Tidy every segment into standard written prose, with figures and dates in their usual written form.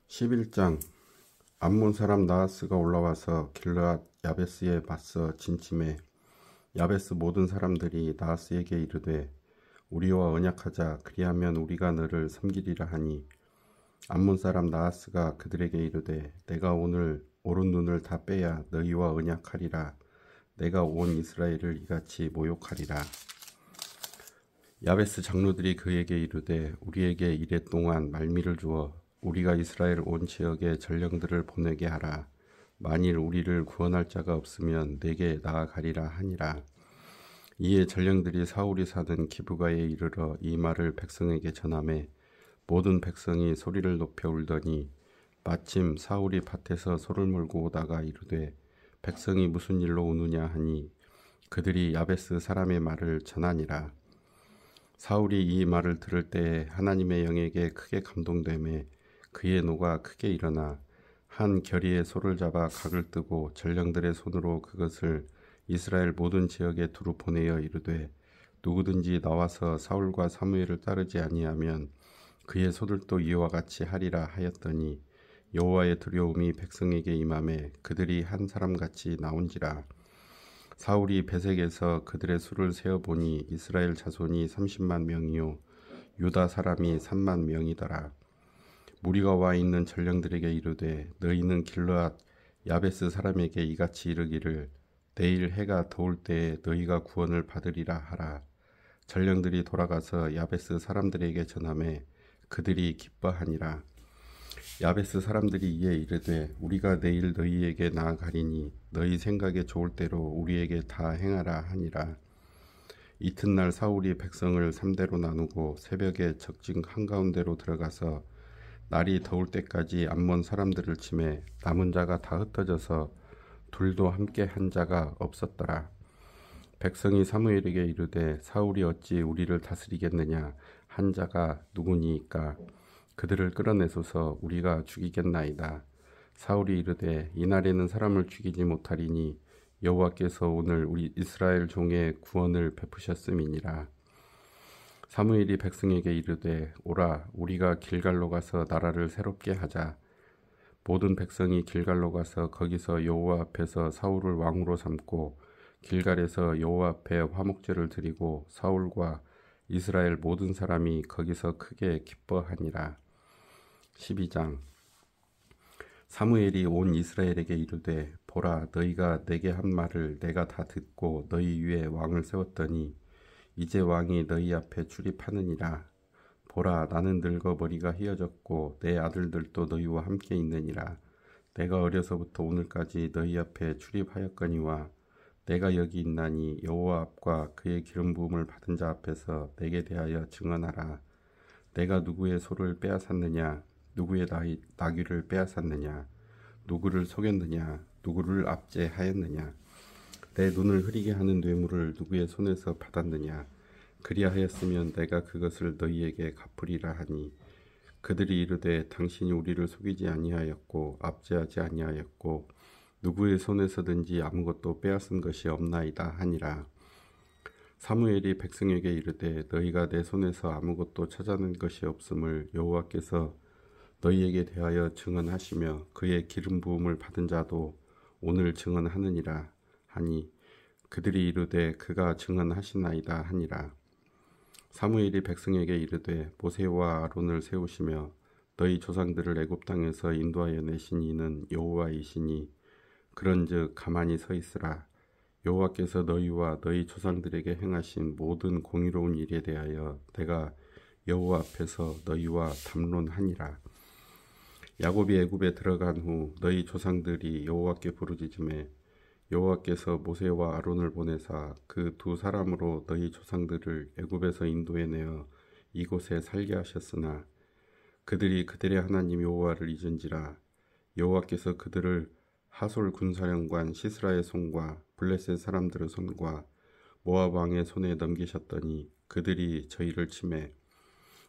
11장. 암몬 사람 나하스가 올라와서 길르앗 야베스에 맞서 진침해 야베스 모든 사람들이 나하스에게 이르되 우리와 언약하자. 그리하면 우리가 너를 섬기리라 하니 암몬 사람 나하스가 그들에게 이르되 내가 오늘 오른 눈을 다 빼야 너희와 언약하리라. 내가 온 이스라엘을 이같이 모욕하리라. 야베스 장로들이 그에게 이르되 우리에게 이랫동안 말미를 주어 우리가 이스라엘 온 지역에 전령들을 보내게 하라. 만일 우리를 구원할 자가 없으면 내게 나아가리라 하니라. 이에 전령들이 사울이 사는 기브가에 이르러 이 말을 백성에게 전하매 모든 백성이 소리를 높여 울더니 마침 사울이 밭에서 소를 몰고 오다가 이르되 백성이 무슨 일로 우느냐 하니 그들이 야베스 사람의 말을 전하니라. 사울이 이 말을 들을 때에 하나님의 영에게 크게 감동되매 그의 노가 크게 일어나 한 결의의 소를 잡아 각을 뜨고 전령들의 손으로 그것을 이스라엘 모든 지역에 두루 보내어 이르되 누구든지 나와서 사울과 사무엘을 따르지 아니하면 그의 소들도 이와 같이 하리라 하였더니 여호와의 두려움이 백성에게 임하매 그들이 한 사람같이 나온지라. 사울이 베색에서 그들의 수를 세어보니 이스라엘 자손이 30만 명이요 유다 사람이 3만 명이더라. 무리가 와 있는 전령들에게 이르되 너희는 길르앗 야베스 사람에게 이같이 이르기를 내일 해가 더울 때에 너희가 구원을 받으리라 하라. 전령들이 돌아가서 야베스 사람들에게 전하매 그들이 기뻐하니라. 야베스 사람들이 이에 이르되 우리가 내일 너희에게 나아가리니 너희 생각에 좋을 대로 우리에게 다 행하라 하니라. 이튿날 사울이 백성을 3대로 나누고 새벽에 적진 한가운데로 들어가서 날이 더울 때까지 암몬 사람들을 치매 남은 자가 다 흩어져서 둘도 함께 한 자가 없었더라. 백성이 사무엘에게 이르되 사울이 어찌 우리를 다스리겠느냐 한 자가 누구니이까 그들을 끌어내소서 우리가 죽이겠나이다. 사울이 이르되 이날에는 사람을 죽이지 못하리니 여호와께서 오늘 우리 이스라엘 종의 구원을 베푸셨음이니라. 사무엘이 백성에게 이르되 오라 우리가 길갈로 가서 나라를 새롭게 하자. 모든 백성이 길갈로 가서 거기서 여호와 앞에서 사울을 왕으로 삼고 길갈에서 여호와 앞에 화목제를 드리고 사울과 이스라엘 모든 사람이 거기서 크게 기뻐하니라. 12장. 사무엘이 온 이스라엘에게 이르되 보라 너희가 내게 한 말을 내가 다 듣고 너희 위에 왕을 세웠더니 이제 왕이 너희 앞에 출입하느니라. 보라 나는 늙어 머리가 휘어졌고 내 아들들도 너희와 함께 있느니라. 내가 어려서부터 오늘까지 너희 앞에 출입하였거니와 내가 여기 있나니 여호와 앞과 그의 기름 부음을 받은 자 앞에서 내게 대하여 증언하라. 내가 누구의 소를 빼앗았느냐 누구의 나귀를 빼앗았느냐 누구를 속였느냐 누구를 압제하였느냐 내 눈을 흐리게 하는 뇌물을 누구의 손에서 받았느냐 그리하였으면 내가 그것을 너희에게 갚으리라 하니 그들이 이르되 당신이 우리를 속이지 아니하였고 압제하지 아니하였고 누구의 손에서든지 아무것도 빼앗은 것이 없나이다 하니라. 사무엘이 백성에게 이르되 너희가 내 손에서 아무것도 찾아낸 것이 없음을 여호와께서 너희에게 대하여 증언하시며 그의 기름 부음을 받은 자도 오늘 증언하느니라 하니 그들이 이르되 그가 증언하시나이다 하니라. 사무엘이 백성에게 이르되 모세와 아론을 세우시며 너희 조상들을 애굽 땅에서 인도하여 내신 이는 여호와이시니 그런즉 가만히 서 있으라. 여호와께서 너희와 너희 조상들에게 행하신 모든 공의로운 일에 대하여 내가 여호와 앞에서 너희와 담론하니라. 야곱이 애굽에 들어간 후 너희 조상들이 여호와께 부르짖음에 여호와께서 모세와 아론을 보내사 그 두 사람으로 너희 조상들을 애굽에서 인도해내어 이곳에 살게 하셨으나 그들이 그들의 하나님 여호와를 잊은지라. 여호와께서 그들을 하솔 군사령관 시스라의 손과 블레셋 사람들의 손과 모압 왕의 손에 넘기셨더니 그들이 저희를 치매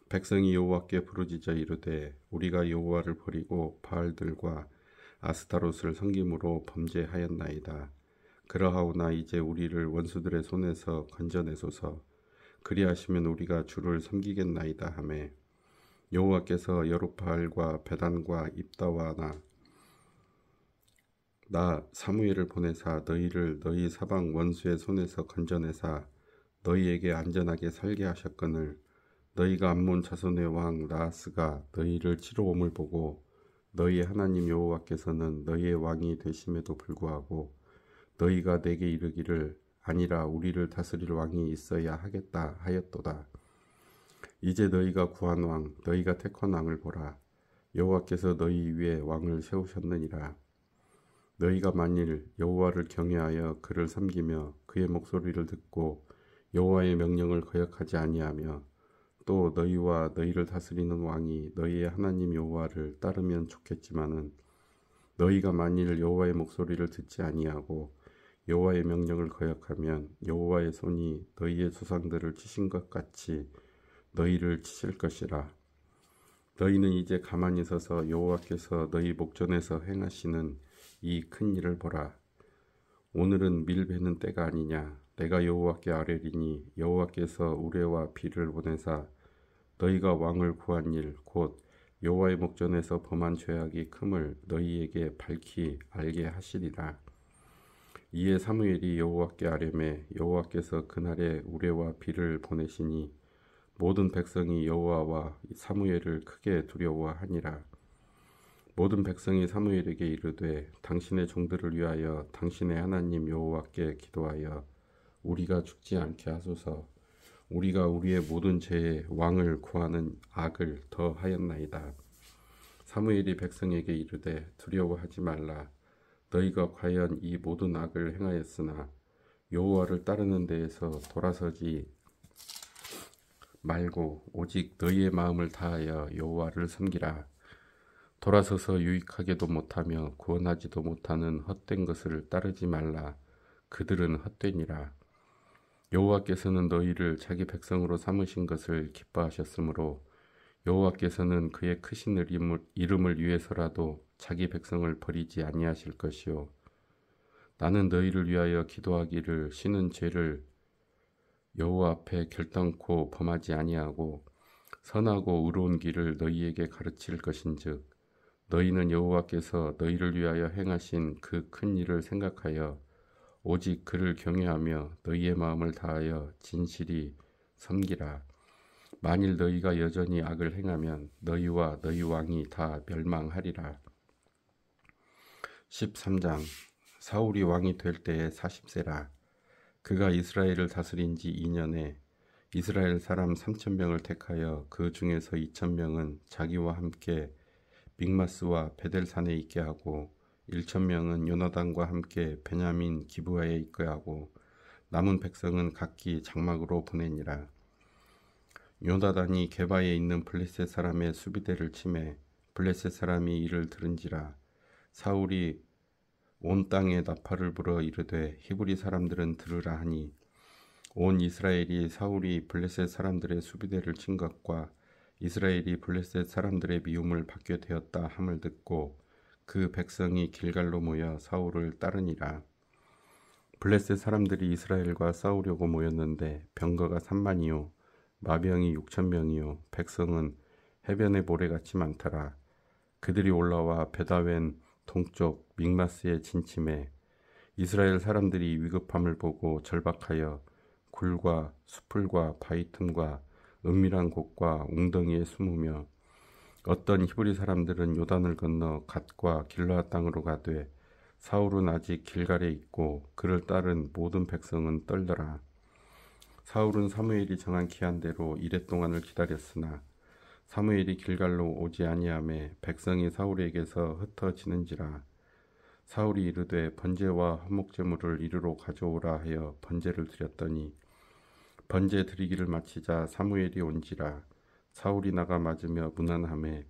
백성이 여호와께 부르짖어 이르되 우리가 여호와를 버리고 바알들과 아스타롯을 섬김으로 범죄하였나이다. 그러하오나 이제 우리를 원수들의 손에서 건져내소서. 그리하시면 우리가 주를 섬기겠나이다 하매 여호와께서 여룹바알과 베단과 입다와 나 사무엘을 보내사 너희를 너희 사방 원수의 손에서 건져내사 너희에게 안전하게 살게 하셨거늘 너희가 암몬 자손의 왕 나하스가 너희를 치러 옴을 보고 너희의 하나님 여호와께서는 너희의 왕이 되심에도 불구하고 너희가 내게 이르기를 아니라 우리를 다스릴 왕이 있어야 하겠다 하였도다. 이제 너희가 구한 왕 너희가 택한 왕을 보라. 여호와께서 너희 위에 왕을 세우셨느니라. 너희가 만일 여호와를 경외하여 그를 섬기며 그의 목소리를 듣고 여호와의 명령을 거역하지 아니하며 또 너희와 너희를 다스리는 왕이 너희의 하나님 여호와를 따르면 좋겠지만은 너희가 만일 여호와의 목소리를 듣지 아니하고 여호와의 명령을 거역하면 여호와의 손이 너희의 조상들을 치신 것 같이 너희를 치실 것이라. 너희는 이제 가만히 서서 여호와께서 너희 목전에서 행하시는 이 큰 일을 보라. 오늘은 밀 베는 때가 아니냐. 내가 여호와께 아뢰리니 여호와께서 우레와 비를 보내사 너희가 왕을 구한 일 곧 여호와의 목전에서 범한 죄악이 큼을 너희에게 밝히 알게 하시리라. 이에 사무엘이 여호와께 아뢰매 여호와께서 그날에 우레와 비를 보내시니 모든 백성이 여호와와 사무엘을 크게 두려워하니라. 모든 백성이 사무엘에게 이르되 당신의 종들을 위하여 당신의 하나님 여호와께 기도하여 우리가 죽지 않게 하소서. 우리가 우리의 모든 죄에 왕을 구하는 악을 더 하였나이다. 사무엘이 백성에게 이르되 두려워하지 말라. 너희가 과연 이 모든 악을 행하였으나 여호와를 따르는 데에서 돌아서지 말고 오직 너희의 마음을 다하여 여호와를 섬기라. 돌아서서 유익하게도 못하며 구원하지도 못하는 헛된 것을 따르지 말라. 그들은 헛되니라. 여호와께서는 너희를 자기 백성으로 삼으신 것을 기뻐하셨으므로 여호와께서는 그의 크신 이름을 위해서라도 자기 백성을 버리지 아니하실 것이요. 나는 너희를 위하여 기도하기를 쉬는 죄를 여호와 앞에 결단코 범하지 아니하고 선하고 의로운 길을 너희에게 가르칠 것인즉 너희는 여호와께서 너희를 위하여 행하신 그 큰 일을 생각하여 오직 그를 경외하며 너희의 마음을 다하여 진실이 섬기라. 만일 너희가 여전히 악을 행하면 너희와 너희 왕이 다 멸망하리라. 13장 사울이 왕이 될 때에 40세라. 그가 이스라엘을 다스린 지 2년에 이스라엘 사람 3,000명을 택하여 그 중에서 2,000명은 자기와 함께 믹마스와 베델산에 있게 하고 1,000명은 요나단과 함께 베냐민 기브아에 있게 하고 남은 백성은 각기 장막으로 보내니라. 요나단이 게바에 있는 블레셋 사람의 수비대를 치매 블레셋 사람이 이를 들은지라. 사울이 온 땅에 나팔을 불어 이르되 히브리 사람들은 들으라 하니 온 이스라엘이 사울이 블레셋 사람들의 수비대를 친 것과 이스라엘이 블레셋 사람들의 미움을 받게 되었다 함을 듣고 그 백성이 길갈로 모여 사울을 따르니라. 블레셋 사람들이 이스라엘과 싸우려고 모였는데 병거가 3만이요 마병이 6,000명이요 백성은 해변의 모래같이 많더라. 그들이 올라와 베다웬 동쪽 믹마스에 진침해 이스라엘 사람들이 위급함을 보고 절박하여 굴과 수풀과 바위 틈과 은밀한 곳과 웅덩이에 숨으며 어떤 히브리 사람들은 요단을 건너 갓과 길르앗 땅으로 가되 사울은 아직 길갈에 있고 그를 따른 모든 백성은 떨더라. 사울은 사무엘이 정한 기한대로 이레 동안을 기다렸으나 사무엘이 길갈로 오지 아니하매 백성이 사울에게서 흩어지는지라. 사울이 이르되 번제와 화목제물을 이리로 가져오라 하여 번제를 드렸더니 번제 드리기를 마치자 사무엘이 온지라. 사울이 나가 맞으며 문안하매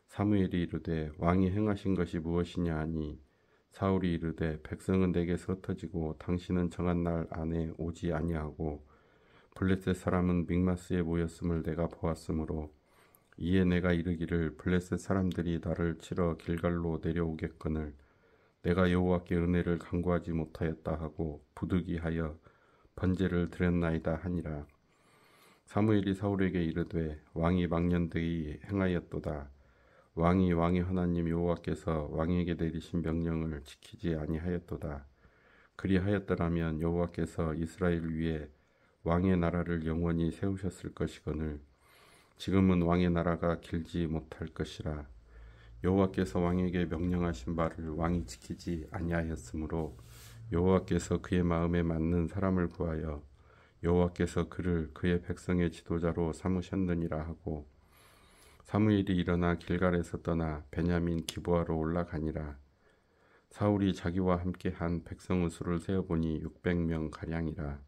사무엘이 이르되 왕이 행하신 것이 무엇이냐 하니 사울이 이르되 백성은 내게서 흩어지고 당신은 정한 날 안에 오지 아니하고 블레셋 사람은 믹마스에 모였음을 내가 보았으므로 이에 내가 이르기를 블레셋 사람들이 나를 치러 길갈로 내려오겠거늘 내가 여호와께 은혜를 간구하지 못하였다 하고 부득이하여 번제를 드렸나이다 하니라. 사무엘이 사울에게 이르되 왕이 망년되이 행하였도다. 왕이 왕의 하나님 여호와께서 왕에게 내리신 명령을 지키지 아니하였도다. 그리하였더라면 여호와께서 이스라엘 위에 왕의 나라를 영원히 세우셨을 것이거늘 지금은 왕의 나라가 길지 못할 것이라. 여호와께서 왕에게 명령하신 바를 왕이 지키지 아니하였으므로 여호와께서 그의 마음에 맞는 사람을 구하여 여호와께서 그를 그의 백성의 지도자로 삼으셨느니라 하고 사무엘이 일어나 길갈에서 떠나 베냐민 기브아로 올라가니라. 사울이 자기와 함께한 백성의 수를 세어보니 600명 가량이라.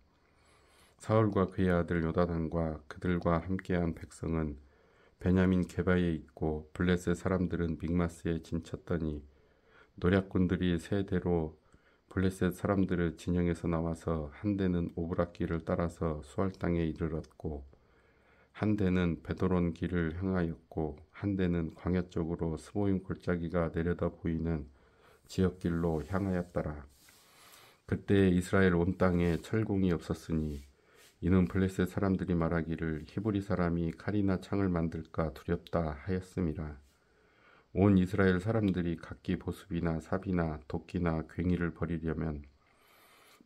사울과 그의 아들 요나단과 그들과 함께한 백성은 베냐민 게바에 있고 블레셋 사람들은 믹마스에 진쳤더니 노략군들이 세 대로 블레셋 사람들의 진영에서 나와서 한 대는 오브락길을 따라서 수알 땅에 이르렀고 한 대는 베드론 길을 향하였고 한 대는 광야 쪽으로 스보임 골짜기가 내려다 보이는 지역길로 향하였더라. 그때 이스라엘 온 땅에 철공이 없었으니 이는 블레셋 사람들이 말하기를 히브리 사람이 칼이나 창을 만들까 두렵다 하였음이라. 온 이스라엘 사람들이 각기 보습이나 삽이나 도끼나 괭이를 버리려면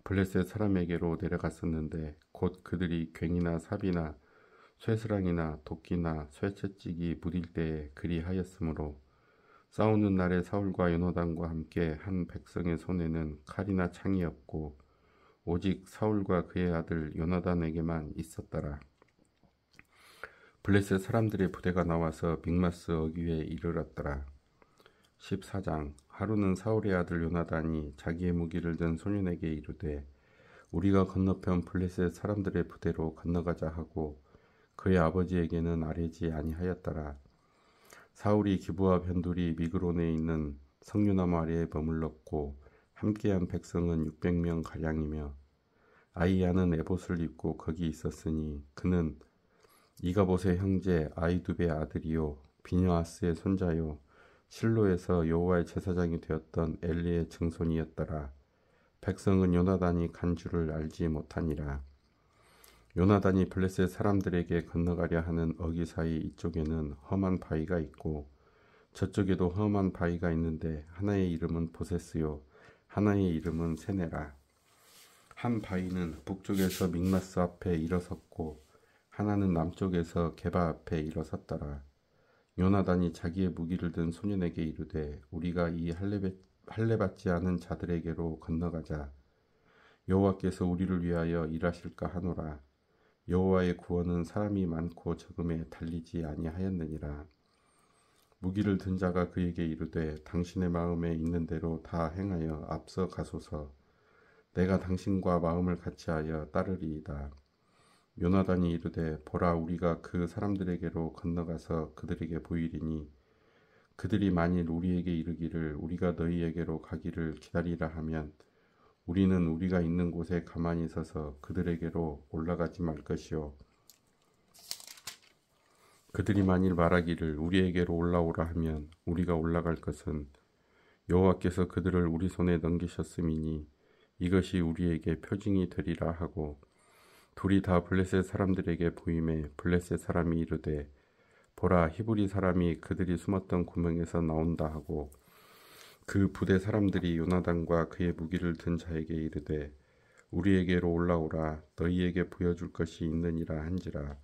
블레셋 사람에게로 내려갔었는데 곧 그들이 괭이나 삽이나 쇠스랑이나 도끼나 쇠채찍이 무딜 때에 그리하였으므로 싸우는 날에 사울과 요나단과 함께 한 백성의 손에는 칼이나 창이 없고 오직 사울과 그의 아들 요나단에게만 있었더라. 블레셋 사람들의 부대가 나와서 믹마스 어귀에 이르렀더라. 14장. 하루는 사울의 아들 요나단이 자기의 무기를 든 소년에게 이르되 우리가 건너편 블레셋 사람들의 부대로 건너가자 하고 그의 아버지에게는 아뢰지 아니하였더라. 사울이 기브아 변두리 미그론에 있는 석류나무 아래에 머물렀고 함께한 백성은 600명 가량이며 아이야는 에봇을 입고 거기 있었으니 그는 이가봇의 형제 아이두베의 아들이요 비느하스의 손자요 실로에서 여호와의 제사장이 되었던 엘리의 증손이었더라. 백성은 요나단이 간 줄을 알지 못하니라. 요나단이 블레셋 사람들에게 건너가려 하는 어기 사이 이쪽에는 험한 바위가 있고 저쪽에도 험한 바위가 있는데 하나의 이름은 보세스요 하나의 이름은 세네라. 한 바위는 북쪽에서 믹마스 앞에 일어섰고 하나는 남쪽에서 게바 앞에 일어섰더라. 요나단이 자기의 무기를 든 소년에게 이르되 우리가 이 할례받지 않은 자들에게로 건너가자. 여호와께서 우리를 위하여 일하실까 하노라. 여호와의 구원은 사람이 많고 적음에 달리지 아니하였느니라. 무기를 든 자가 그에게 이르되 당신의 마음에 있는 대로 다 행하여 앞서 가소서. 내가 당신과 마음을 같이하여 따르리이다. 요나단이 이르되 보라 우리가 그 사람들에게로 건너가서 그들에게 보이리니 그들이 만일 우리에게 이르기를 우리가 너희에게로 가기를 기다리라 하면 우리는 우리가 있는 곳에 가만히 서서 그들에게로 올라가지 말 것이요 그들이 만일 말하기를 우리에게로 올라오라 하면 우리가 올라갈 것은 여호와께서 그들을 우리 손에 넘기셨음이니 이것이 우리에게 표징이 되리라 하고 둘이 다 블레셋 사람들에게 보임에 블레셋 사람이 이르되 보라 히브리 사람이 그들이 숨었던 구멍에서 나온다 하고 그 부대 사람들이 요나단과 그의 무기를 든 자에게 이르되 우리에게로 올라오라 너희에게 보여줄 것이 있느니라 한지라.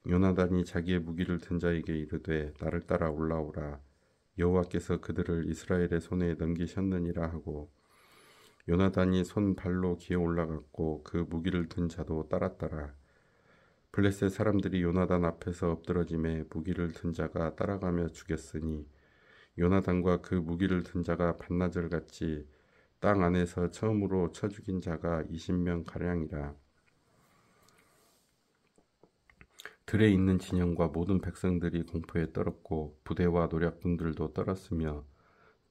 요나단이 자기의 무기를 든 자에게 이르되 나를 따라 올라오라 여호와께서 그들을 이스라엘의 손에 넘기셨느니라 하고 요나단이 손 발로 기어 올라갔고 그 무기를 든 자도 따랐더라. 블레셋 사람들이 요나단 앞에서 엎드러짐에 무기를 든 자가 따라가며 죽였으니 요나단과 그 무기를 든 자가 반나절같이 땅 안에서 처음으로 쳐 죽인 자가 20명 가량이라. 들에 있는 진영과 모든 백성들이 공포에 떨었고 부대와 노략군들도 떨었으며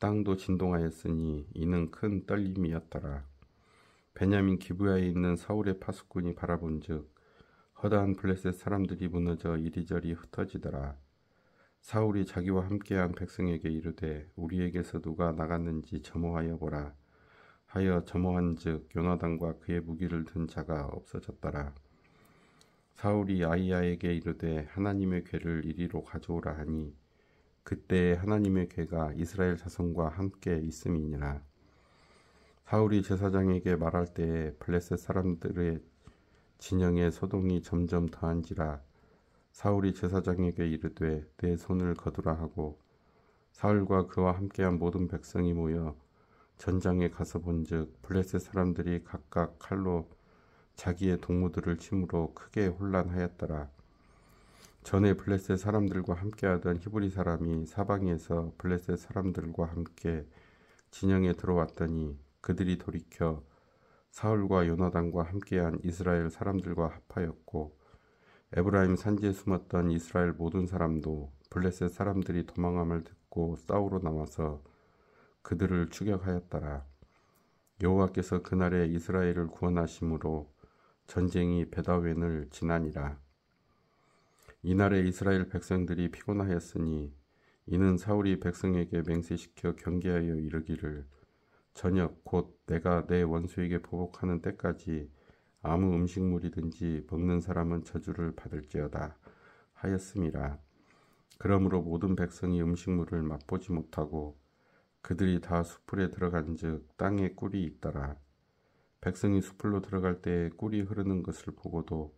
땅도 진동하였으니 이는 큰 떨림이었더라. 베냐민 기브야에 있는 사울의 파수꾼이 바라본즉 허다한 블레셋 사람들이 무너져 이리저리 흩어지더라. 사울이 자기와 함께한 백성에게 이르되 우리에게서 누가 나갔는지 점호하여 보라 하여 점호한즉 요나단과 그의 무기를 든 자가 없어졌더라. 사울이 아히야에게 이르되 하나님의 궤를 이리로 가져오라 하니 그때 하나님의 궤가 이스라엘 자손과 함께 있음이니라. 사울이 제사장에게 말할 때에 블레셋 사람들의 진영의 소동이 점점 더한지라. 사울이 제사장에게 이르되 내 손을 거두라 하고 사울과 그와 함께한 모든 백성이 모여 전장에 가서 본즉 블레셋 사람들이 각각 칼로 자기의 동무들을 침으로 크게 혼란하였더라. 전에 블레셋 사람들과 함께하던 히브리 사람이 사방에서 블레셋 사람들과 함께 진영에 들어왔더니 그들이 돌이켜 사울과 요나단과 함께한 이스라엘 사람들과 합하였고 에브라임 산지에 숨었던 이스라엘 모든 사람도 블레셋 사람들이 도망함을 듣고 싸우러 나와서 그들을 추격하였더라. 여호와께서 그날에 이스라엘을 구원하심으로 전쟁이 베다웬을 지나니라. 이날에 이스라엘 백성들이 피곤하였으니 이는 사울이 백성에게 맹세시켜 경계하여 이르기를 저녁 곧 내가 내 원수에게 보복하는 때까지 아무 음식물이든지 먹는 사람은 저주를 받을지어다 하였음이라. 그러므로 모든 백성이 음식물을 맛보지 못하고 그들이 다 숲풀에 들어간즉 땅에 꿀이 있더라. 백성이 숲풀로 들어갈 때에 꿀이 흐르는 것을 보고도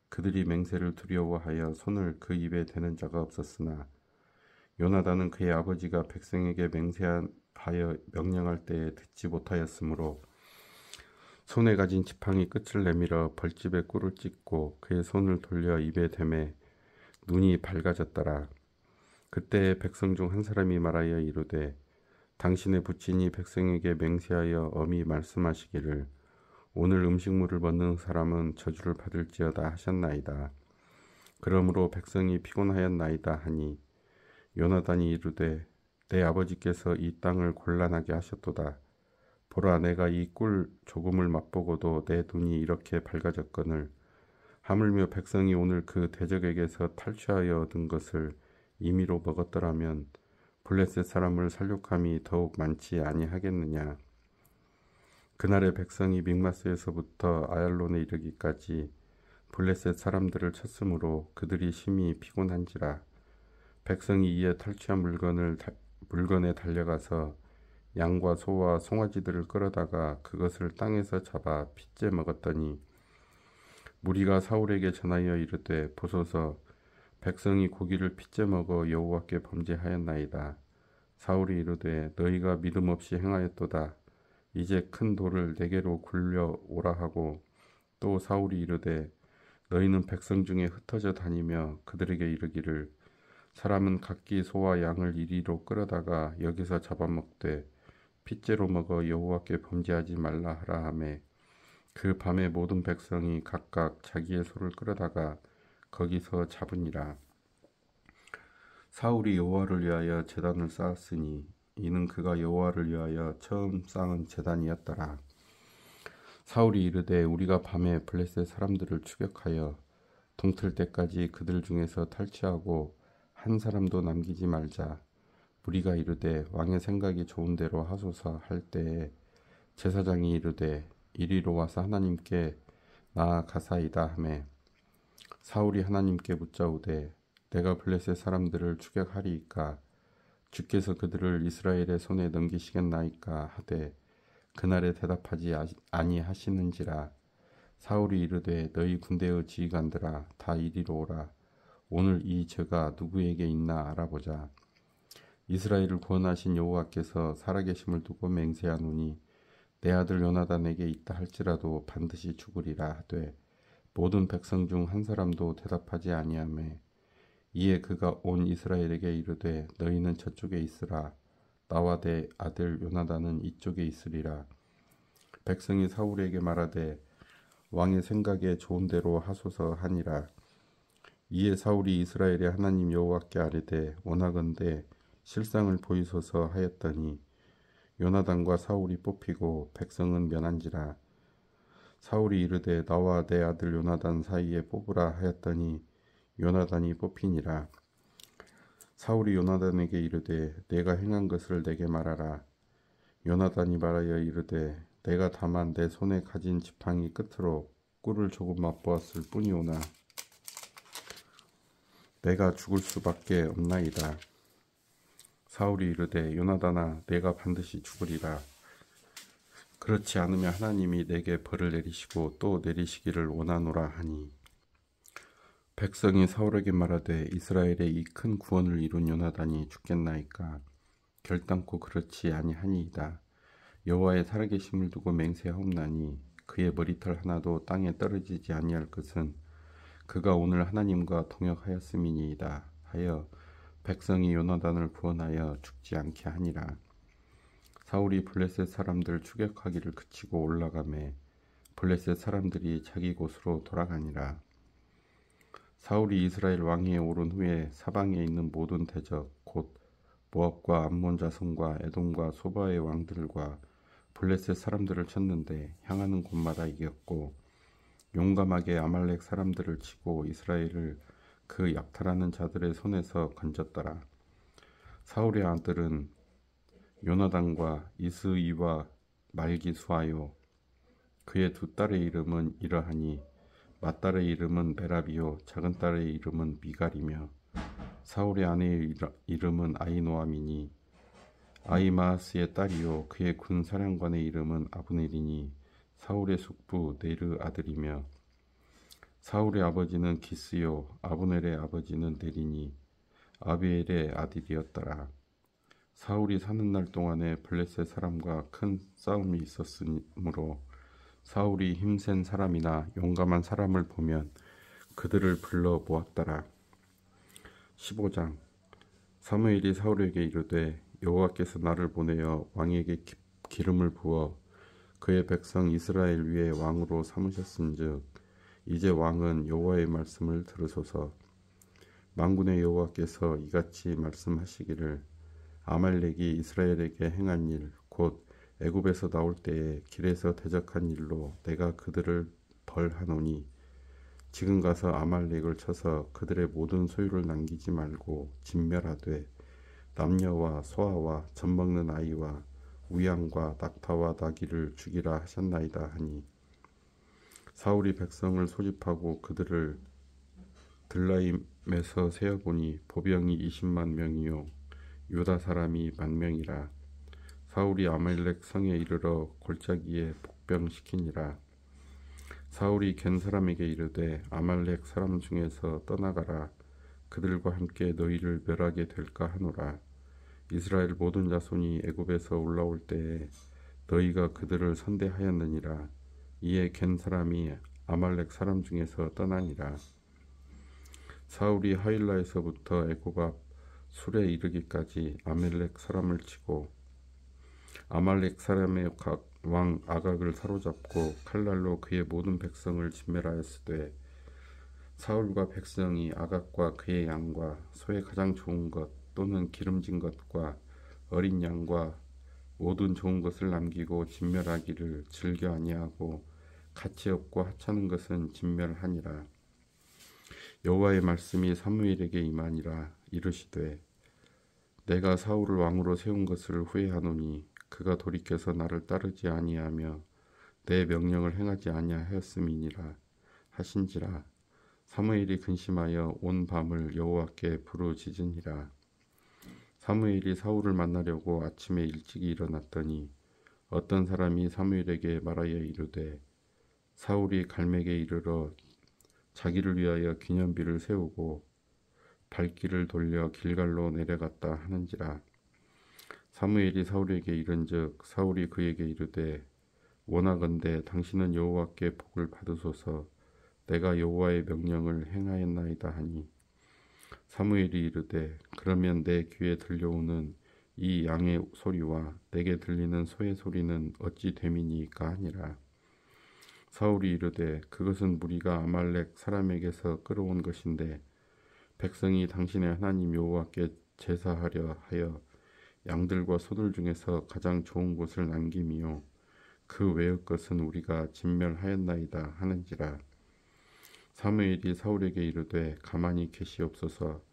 그들이 맹세를 두려워하여 손을 그 입에 대는 자가 없었으나 요나단은 그의 아버지가 백성에게 맹세하여 명령할 때에 듣지 못하였으므로 손에 가진 지팡이 끝을 내밀어 벌집에 꿀을 찢고 그의 손을 돌려 입에 대매 눈이 밝아졌더라. 그때 백성 중 한 사람이 말하여 이르되 당신의 부친이 백성에게 맹세하여 엄히 말씀하시기를 오늘 음식물을 먹는 사람은 저주를 받을지어다 하셨나이다. 그러므로 백성이 피곤하였나이다 하니 요나단이 이르되 내 아버지께서 이 땅을 곤란하게 하셨도다. 보라 내가 이 꿀 조금을 맛보고도 내 눈이 이렇게 밝아졌거늘 하물며 백성이 오늘 그 대적에게서 탈취하여 얻은 것을 임의로 먹었더라면 블레셋 사람을 살육함이 더욱 많지 아니하겠느냐. 그날의 백성이 믹마스에서부터 아얄론에 이르기까지 블레셋 사람들을 쳤으므로 그들이 심히 피곤한지라. 백성이 이에 탈취한 물건에 달려가서 양과 소와 송아지들을 끌어다가 그것을 땅에서 잡아 핏째 먹었더니 무리가 사울에게 전하여 이르되 보소서 백성이 고기를 핏째 먹어 여호와께 범죄하였나이다. 사울이 이르되 너희가 믿음 없이 행하였도다. 이제 큰 돌을 내게로 굴려 오라 하고 또 사울이 이르되 너희는 백성 중에 흩어져 다니며 그들에게 이르기를 사람은 각기 소와 양을 이리로 끌어다가 여기서 잡아먹되 핏째로 먹어 여호와께 범죄하지 말라 하라 하매 그 밤에 모든 백성이 각각 자기의 소를 끌어다가 거기서 잡으니라. 사울이 여호와를 위하여 제단을 쌓았으니 이는 그가 여호와를 위하여 처음 쌓은 제단이었더라. 사울이 이르되 우리가 밤에 블레셋 사람들을 추격하여 동틀 때까지 그들 중에서 탈취하고 한 사람도 남기지 말자. 무리가 이르되 왕의 생각이 좋은 대로 하소서 할 때에 제사장이 이르되 이리로 와서 하나님께 나아가사이다 하매 사울이 하나님께 묻자오되 내가 블레셋 사람들을 추격하리이까 주께서 그들을 이스라엘의 손에 넘기시겠나이까 하되 그날에 대답하지 아니하시는지라. 사울이 이르되 너희 군대의 지휘관들아 다 이리로 오라. 오늘 이 죄가 누구에게 있나 알아보자. 이스라엘을 구원하신 여호와께서 살아계심을 두고 맹세하노니 내 아들 요나단에게 있다 할지라도 반드시 죽으리라 하되 모든 백성 중 한 사람도 대답하지 아니하매 이에 그가 온 이스라엘에게 이르되 너희는 저쪽에 있으라. 나와 내 아들 요나단은 이쪽에 있으리라. 백성이 사울에게 말하되 왕의 생각에 좋은 대로 하소서 하니라. 이에 사울이 이스라엘의 하나님 여호와께 아뢰되 원하건대 실상을 보이소서 하였더니 요나단과 사울이 뽑히고 백성은 면한지라. 사울이 이르되 나와 내 아들 요나단 사이에 뽑으라 하였더니 요나단이 뽑히니라. 사울이 요나단에게 이르되 내가 행한 것을 내게 말하라. 요나단이 말하여 이르되 내가 다만 내 손에 가진 지팡이 끝으로 꿀을 조금 맛보았을 뿐이오나 내가 죽을 수밖에 없나이다. 사울이 이르되 요나단아 내가 반드시 죽으리라. 그렇지 않으면 하나님이 내게 벌을 내리시고 또 내리시기를 원하노라 하니 백성이 사울에게 말하되 이스라엘의 이 큰 구원을 이룬 요나단이 죽겠나이까. 결단코 그렇지 아니하니이다. 여호와의 살아계심을 두고 맹세하옵나니 그의 머리털 하나도 땅에 떨어지지 아니할 것은 그가 오늘 하나님과 동역하였음이니이다 하여 백성이 요나단을 구원하여 죽지 않게 하니라. 사울이 블레셋 사람들 추격하기를 그치고 올라가매 블레셋 사람들이 자기 곳으로 돌아가니라. 사울이 이스라엘 왕위에 오른 후에 사방에 있는 모든 대적 곧 모압과 암몬 자손과 에돔과 소바의 왕들과 블레셋 사람들을 쳤는데 향하는 곳마다 이겼고 용감하게 아말렉 사람들을 치고 이스라엘을 그 약탈하는 자들의 손에서 건졌더라. 사울의 아들은 요나단과 이스이와 말기수하요. 그의 두 딸의 이름은 이러하니 맏딸의 이름은 메라비요 작은 딸의 이름은 미갈이며 사울의 아내의 이름은 아이노아미니 아이마아스의 딸이요 그의 군 사령관의 이름은 아브넬이니 사울의 숙부 네르 아들이며 사울의 아버지는 기스요 아브넬의 아버지는 네리니 아비엘의 아들이었더라. 사울이 사는 날 동안에 블레셋 사람과 큰 싸움이 있었으므로 사울이 힘센 사람이나 용감한 사람을 보면 그들을 불러 모았더라. 15장. 사무엘이 사울에게 이르되 여호와께서 나를 보내어 왕에게 기름을 부어 그의 백성 이스라엘 위에 왕으로 삼으셨은즉 이제 왕은 여호와의 말씀을 들으소서. 만군의 여호와께서 이같이 말씀하시기를 아말렉이 이스라엘에게 행한 일 곧 애굽에서 나올 때에 길에서 대적한 일로 내가 그들을 벌하노니 지금 가서 아말렉을 쳐서 그들의 모든 소유를 남기지 말고 진멸하되 남녀와 소아와 젖먹는 아이와 우양과 낙타와 나귀를 죽이라 하셨나이다 하니 사울이 백성을 소집하고 그들을 들라임에서 세어보니 보병이 20만 명이요 유다 사람이 10,000명이라. 사울이 아말렉 성에 이르러 골짜기에 복병시키니라. 사울이 겐 사람에게 이르되 아말렉 사람 중에서 떠나가라. 그들과 함께 너희를 멸하게 될까 하노라. 이스라엘 모든 자손이 애굽에서 올라올 때에 너희가 그들을 선대하였느니라. 이에 겐 사람이 아말렉 사람 중에서 떠나니라. 사울이 하일라에서부터 애굽 앞 술에 이르기까지 아말렉 사람을 치고 아말렉 사람의 왕 아각을 사로잡고 칼날로 그의 모든 백성을 진멸하였으되 사울과 백성이 아각과 그의 양과 소의 가장 좋은 것 또는 기름진 것과 어린 양과 모든 좋은 것을 남기고 진멸하기를 즐겨 아니하고 가치 없고 하찮은 것은 진멸하니라. 여호와의 말씀이 사무엘에게 임하니라. 이르시되 내가 사울을 왕으로 세운 것을 후회하노니 그가 돌이켜서 나를 따르지 아니하며 내 명령을 행하지 아니하였음이니라 하신지라. 사무엘이 근심하여 온 밤을 여호와께 부르짖으니라. 사무엘이 사울을 만나려고 아침에 일찍이 일어났더니 어떤 사람이 사무엘에게 말하여 이르되 사울이 갈맥에 이르러 자기를 위하여 기념비를 세우고 발길을 돌려 길갈로 내려갔다 하는지라. 사무엘이 사울에게 이른즉 사울이 그에게 이르되 원하건대 당신은 여호와께 복을 받으소서. 내가 여호와의 명령을 행하였나이다 하니 사무엘이 이르되 그러면 내 귀에 들려오는 이 양의 소리와 내게 들리는 소의 소리는 어찌 됨이니까 하니라. 사울이 이르되 그것은 무리가 아말렉 사람에게서 끌어온 것인데 백성이 당신의 하나님 여호와께 제사하려 하여 양들과 소들 중에서 가장 좋은 것을 남김이요 그 외의 것은 우리가 진멸하였나이다 하는지라. 사무엘이 사울에게 이르되 가만히 계시옵소서.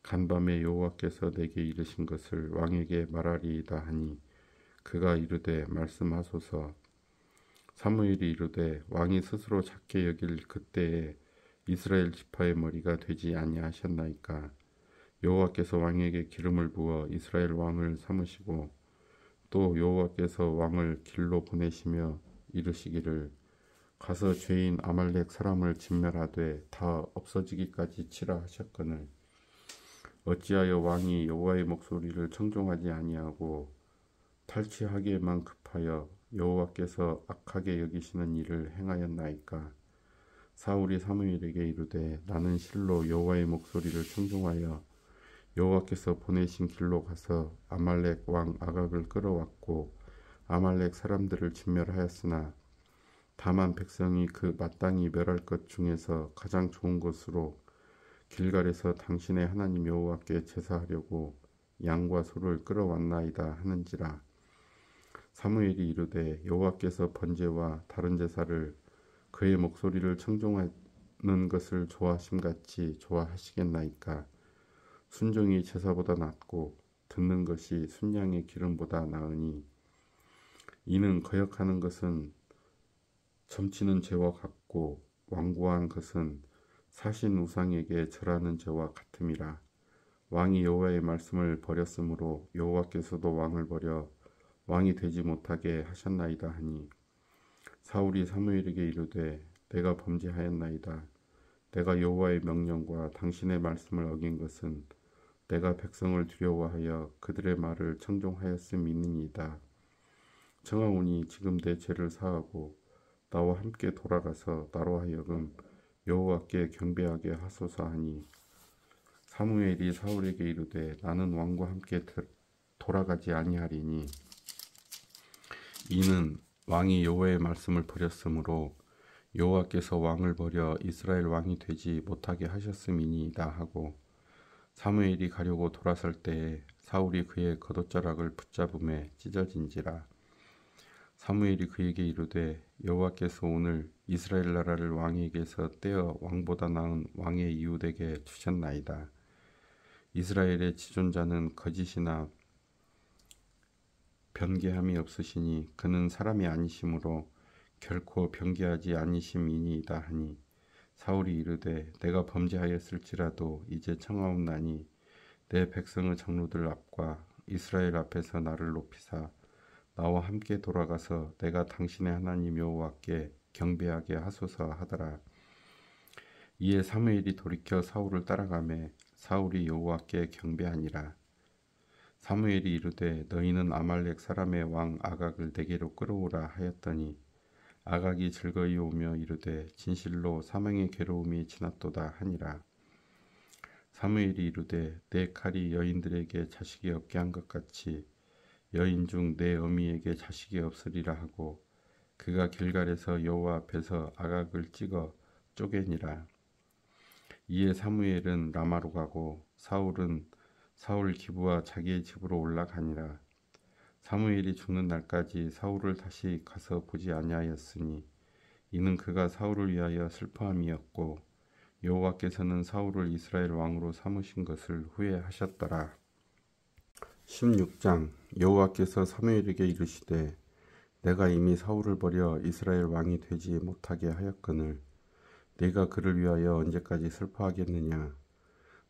간밤에 여호와께서 내게 이르신 것을 왕에게 말하리이다 하니 그가 이르되 말씀하소서. 사무엘이 이르되 왕이 스스로 작게 여길 그때에 이스라엘 지파의 머리가 되지 아니하셨나이까. 여호와께서 왕에게 기름을 부어 이스라엘 왕을 삼으시고 또 여호와께서 왕을 길로 보내시며 이르시기를 가서 죄인 아말렉 사람을 진멸하되 다 없어지기까지 치라 하셨거늘 어찌하여 왕이 여호와의 목소리를 청종하지 아니하고 탈취하기에만 급하여 여호와께서 악하게 여기시는 일을 행하였나이까. 사울이 사무엘에게 이르되 나는 실로 여호와의 목소리를 청종하여 여호와께서 보내신 길로 가서 아말렉 왕 아각을 끌어왔고 아말렉 사람들을 진멸하였으나 다만 백성이 그 마땅히 멸할 것 중에서 가장 좋은 것으로 길갈에서 당신의 하나님 여호와께 제사하려고 양과 소를 끌어왔나이다 하는지라. 사무엘이 이르되 여호와께서 번제와 다른 제사를 그의 목소리를 청종하는 것을 좋아하심같이 좋아하시겠나이까. 순종이 제사보다 낫고 듣는 것이 순양의 기름보다 나으니 이는 거역하는 것은 점치는 죄와 같고 완고한 것은 사신 우상에게 절하는 죄와 같음이라. 왕이 여호와의 말씀을 버렸으므로 여호와께서도 왕을 버려 왕이 되지 못하게 하셨나이다 하니 사울이 사무엘에게 이르되 내가 범죄하였나이다. 내가 여호와의 명령과 당신의 말씀을 어긴 것은 내가 백성을 두려워하여 그들의 말을 청종하였음이니이다. 청하오니 지금 내 죄를 사하고 나와 함께 돌아가서 나로 하여금 여호와께 경배하게 하소서 하니 사무엘이 사울에게 이르되 나는 왕과 함께 돌아가지 아니하리니 이는 왕이 여호와의 말씀을 버렸으므로 여호와께서 왕을 버려 이스라엘 왕이 되지 못하게 하셨음이니이다 하고 사무엘이 가려고 돌아설 때에 사울이 그의 겉옷자락을 붙잡음에 찢어진지라. 사무엘이 그에게 이르되 여호와께서 오늘 이스라엘 나라를 왕에게서 떼어 왕보다 나은 왕의 이웃에게 주셨나이다. 이스라엘의 지존자는 거짓이나 변개함이 없으시니 그는 사람이 아니심으로 결코 변개하지 아니심이니이다 하니 사울이 이르되 내가 범죄하였을지라도 이제 청하옵나니 내 백성의 장로들 앞과 이스라엘 앞에서 나를 높이사 나와 함께 돌아가서 내가 당신의 하나님 여호와께 경배하게 하소서 하더라. 이에 사무엘이 돌이켜 사울을 따라가매 사울이 여호와께 경배하니라. 사무엘이 이르되 너희는 아말렉 사람의 왕 아각을 내게로 끌어오라 하였더니 아각이 즐거이 오며 이르되 진실로 사망의 괴로움이 지났도다 하니라. 사무엘이 이르되 내 칼이 여인들에게 자식이 없게 한 것 같이 여인 중 내 어미에게 자식이 없으리라 하고 그가 길갈에서 여호와 앞에서 아각을 찍어 쪼개니라. 이에 사무엘은 라마로 가고 사울은 사울 기브와 자기의 집으로 올라가니라. 사무엘이 죽는 날까지 사울을 다시 가서 보지 아니하였으니 이는 그가 사울을 위하여 슬퍼함이었고 여호와께서는 사울을 이스라엘 왕으로 삼으신 것을 후회하셨더라. 16장. 여호와께서 사무엘에게 이르시되 내가 이미 사울을 버려 이스라엘 왕이 되지 못하게 하였거늘 네가 그를 위하여 언제까지 슬퍼하겠느냐.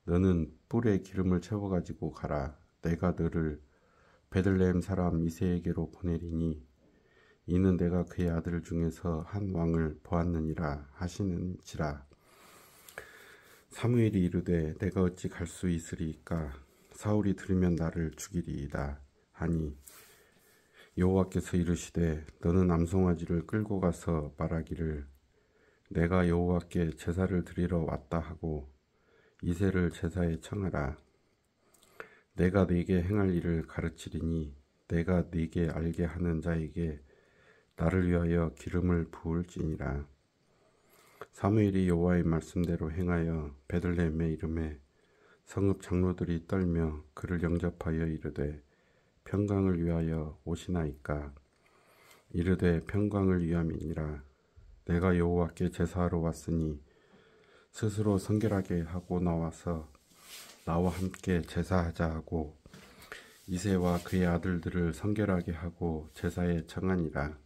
너는 뿔에 기름을 채워가지고 가라. 내가 너를 베들레헴 사람 이새에게로 보내리니 이는 내가 그의 아들 중에서 한 왕을 보았느니라 하시는지라. 사무엘이 이르되 내가 어찌 갈 수 있으리이까. 사울이 들으면 나를 죽이리이다 하니 여호와께서 이르시되 너는 암송아지를 끌고 가서 말하기를 내가 여호와께 제사를 드리러 왔다 하고 이새를 제사에 청하라. 내가 네게 행할 일을 가르치리니 내가 네게 알게 하는 자에게 나를 위하여 기름을 부을지니라. 사무엘이 여호와의 말씀대로 행하여 베들레헴의 이름에 성읍 장로들이 떨며 그를 영접하여 이르되 평강을 위하여 오시나이까. 이르되 평강을 위함이니라. 내가 여호와께 제사하러 왔으니 스스로 성결하게 하고 나와서 나와 함께 제사하자 하고 이새와 그의 아들들을 성결하게 하고 제사에 청하니라.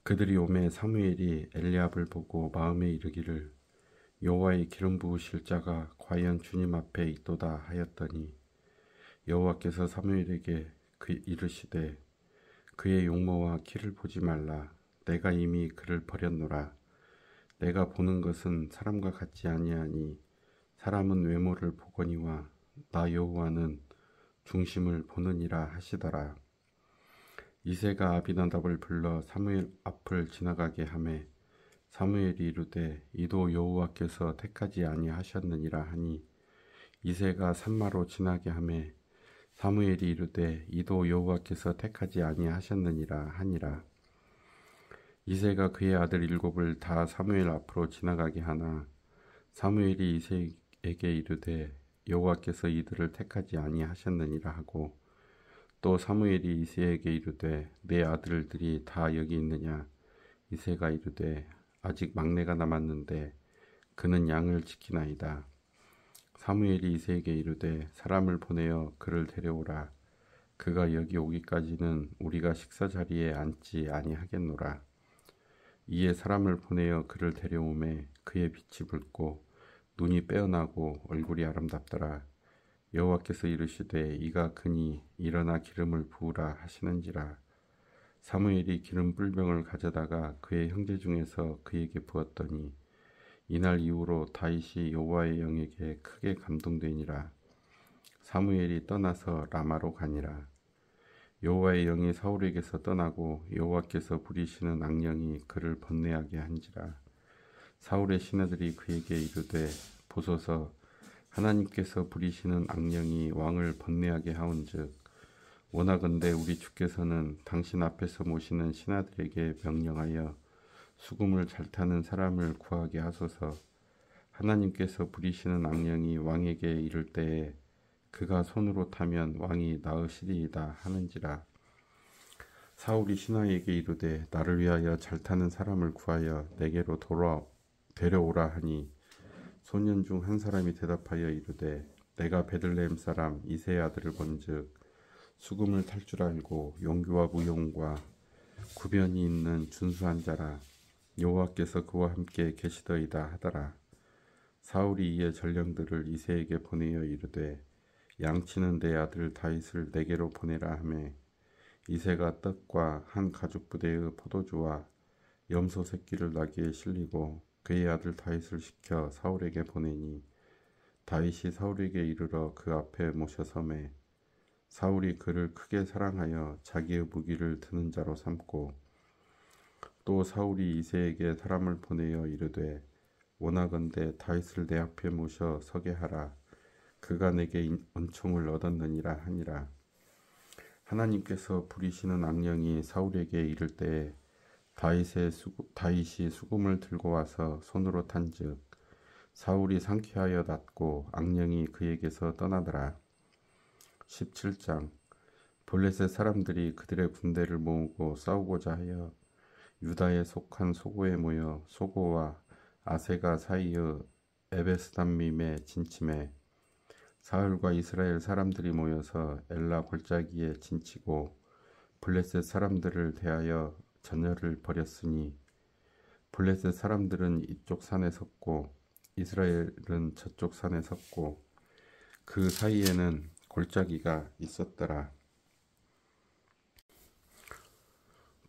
그들이 오매 사무엘이 엘리압을 보고 마음에 이르기를 여호와의 기름 부으실 자가 과연 주님 앞에 있도다 하였더니 여호와께서 사무엘에게 이르시되 그의 용모와 키를 보지 말라. 내가 이미 그를 버렸노라. 내가 보는 것은 사람과 같지 아니하니 사람은 외모를 보거니와 나 여호와는 중심을 보느니라 하시더라. 이새가 아비나답을 불러 사무엘 앞을 지나가게 하매 사무엘이 이르되 이도 여호와께서 택하지 아니하셨느니라 하니 이새가 산마로 지나게 하매 사무엘이 이르되 이도 여호와께서 택하지 아니하셨느니라 하니라. 이새가 그의 아들 7을 다 사무엘 앞으로 지나가게 하나 사무엘이 이새에게 이르되 여호와께서 이들을 택하지 아니하셨느니라 하고 또 사무엘이 이새에게 이르되 내 아들들이 다 여기 있느냐. 이새가 이르되 아직 막내가 남았는데 그는 양을 지키나이다. 사무엘이 이새에게 이르되 사람을 보내어 그를 데려오라. 그가 여기 오기까지는 우리가 식사 자리에 앉지 아니하겠노라. 이에 사람을 보내어 그를 데려오매 그의 빛이 붉고 눈이 빼어나고 얼굴이 아름답더라. 여호와께서 이르시되 이가 그니 일어나 기름을 부으라 하시는지라. 사무엘이 기름 뿔병을 가져다가 그의 형제 중에서 그에게 부었더니 이날 이후로 다윗이 여호와의 영에게 크게 감동되니라. 사무엘이 떠나서 라마로 가니라. 여호와의 영이 사울에게서 떠나고 여호와께서 부리시는 악령이 그를 번뇌하게 한지라. 사울의 시내들이 그에게 이르되 보소서 하나님께서 부리시는 악령이 왕을 번뇌하게 하온즉 원하건대 우리 주께서는 당신 앞에서 모시는 신하들에게 명령하여 수금을 잘 타는 사람을 구하게 하소서. 하나님께서 부리시는 악령이 왕에게 이를 때에 그가 손으로 타면 왕이 나으시리이다 하는지라. 사울이 신하에게 이르되 나를 위하여 잘 타는 사람을 구하여 내게로 데려오라 하니 소년 중 한 사람이 대답하여 이르되 내가 베들레헴 사람 이새의 아들을 본즉 수금을 탈 줄 알고 용기와 무용과 구변이 있는 준수한 자라. 여호와께서 그와 함께 계시더이다 하더라. 사울이 이에 전령들을 이새에게 보내어 이르되 양치는 내 아들 다윗을 내게로 보내라 하매 이새가 떡과 한 가죽 부대의 포도주와 염소 새끼를 나귀에 실리고 그의 아들 다윗을 시켜 사울에게 보내니 다윗이 사울에게 이르러 그 앞에 모셔서매 사울이 그를 크게 사랑하여 자기의 무기를 드는 자로 삼고 또 사울이 이새에게 사람을 보내어 이르되 원하건대 다윗을 내 앞에 모셔 서게 하라. 그가 내게 은총을 얻었느니라 하니라. 하나님께서 부리시는 악령이 사울에게 이를 때에 다윗이 수금을 들고 와서 손으로 탄즉 사울이 상쾌하여 낫고 악령이 그에게서 떠나더라. 17장. 블레셋 사람들이 그들의 군대를 모으고 싸우고자 하여 유다에 속한 소고에 모여 소고와 아세가 사이의 에베스담밈에 진침해 사울과 이스라엘 사람들이 모여서 엘라 골짜기에 진치고 블레셋 사람들을 대하여 전열을 벌였으니 블레셋 사람들은 이쪽 산에 섰고 이스라엘은 저쪽 산에 섰고 그 사이에는 골짜기가 있었더라.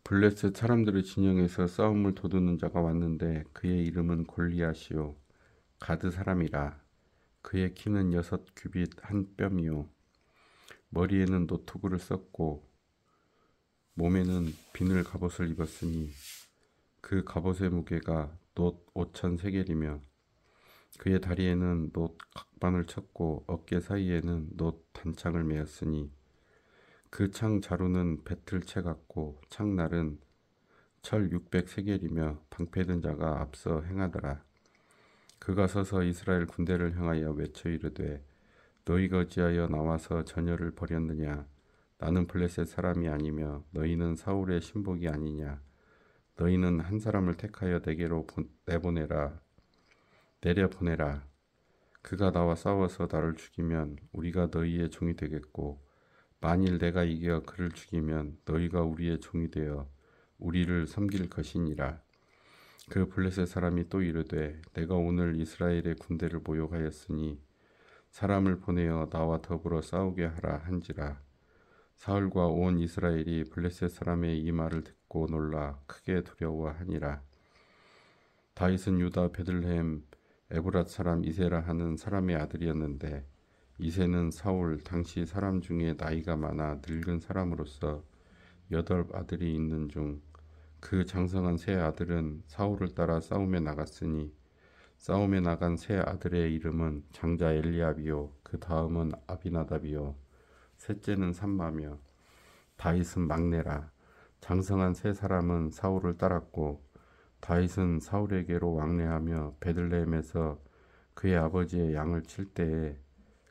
블레셋 사람들의 진영에서 싸움을 도두는 자가 왔는데 그의 이름은 골리앗이요 가드 사람이라. 그의 키는 6규빗 한 뼘이요 머리에는 노투구를 썼고 몸에는 비늘 갑옷을 입었으니 그 갑옷의 무게가 놋 5천 세겔이며 그의 다리에는 놋 각반을 쳤고 어깨 사이에는 놋 단창을 메었으니 그 창 자루는 배틀채 같고 창날은 철 600세겔이며 방패든 자가 앞서 행하더라. 그가 서서 이스라엘 군대를 향하여 외쳐 이르되 너희가 어찌하여 나와서 전열을 벌였느냐. 나는 블레셋 사람이 아니며 너희는 사울의 신복이 아니냐. 너희는 한 사람을 택하여 내게로 내려보내라. 그가 나와 싸워서 나를 죽이면 우리가 너희의 종이 되겠고 만일 내가 이겨 그를 죽이면 너희가 우리의 종이 되어 우리를 섬길 것이니라. 그 블레셋 사람이 또 이르되 내가 오늘 이스라엘의 군대를 모욕하였으니 사람을 보내어 나와 더불어 싸우게 하라 한지라. 사울과 온 이스라엘이 블레셋 사람의 이 말을 듣고 놀라 크게 두려워하니라. 다윗은 유다 베들레헴 에브랏 사람 이세라 하는 사람의 아들이었는데 이세는 사울 당시 사람 중에 나이가 많아 늙은 사람으로서 8 아들이 있는 중 그 장성한 세 아들은 사울을 따라 싸움에 나갔으니 싸움에 나간 세 아들의 이름은 장자 엘리압이요 그 다음은 아비나답이요 셋째는 삼마며 다윗은 막내라. 장성한 세 사람은 사울을 따랐고 다윗은 사울에게로 왕래하며 베들레헴에서 그의 아버지의 양을 칠 때에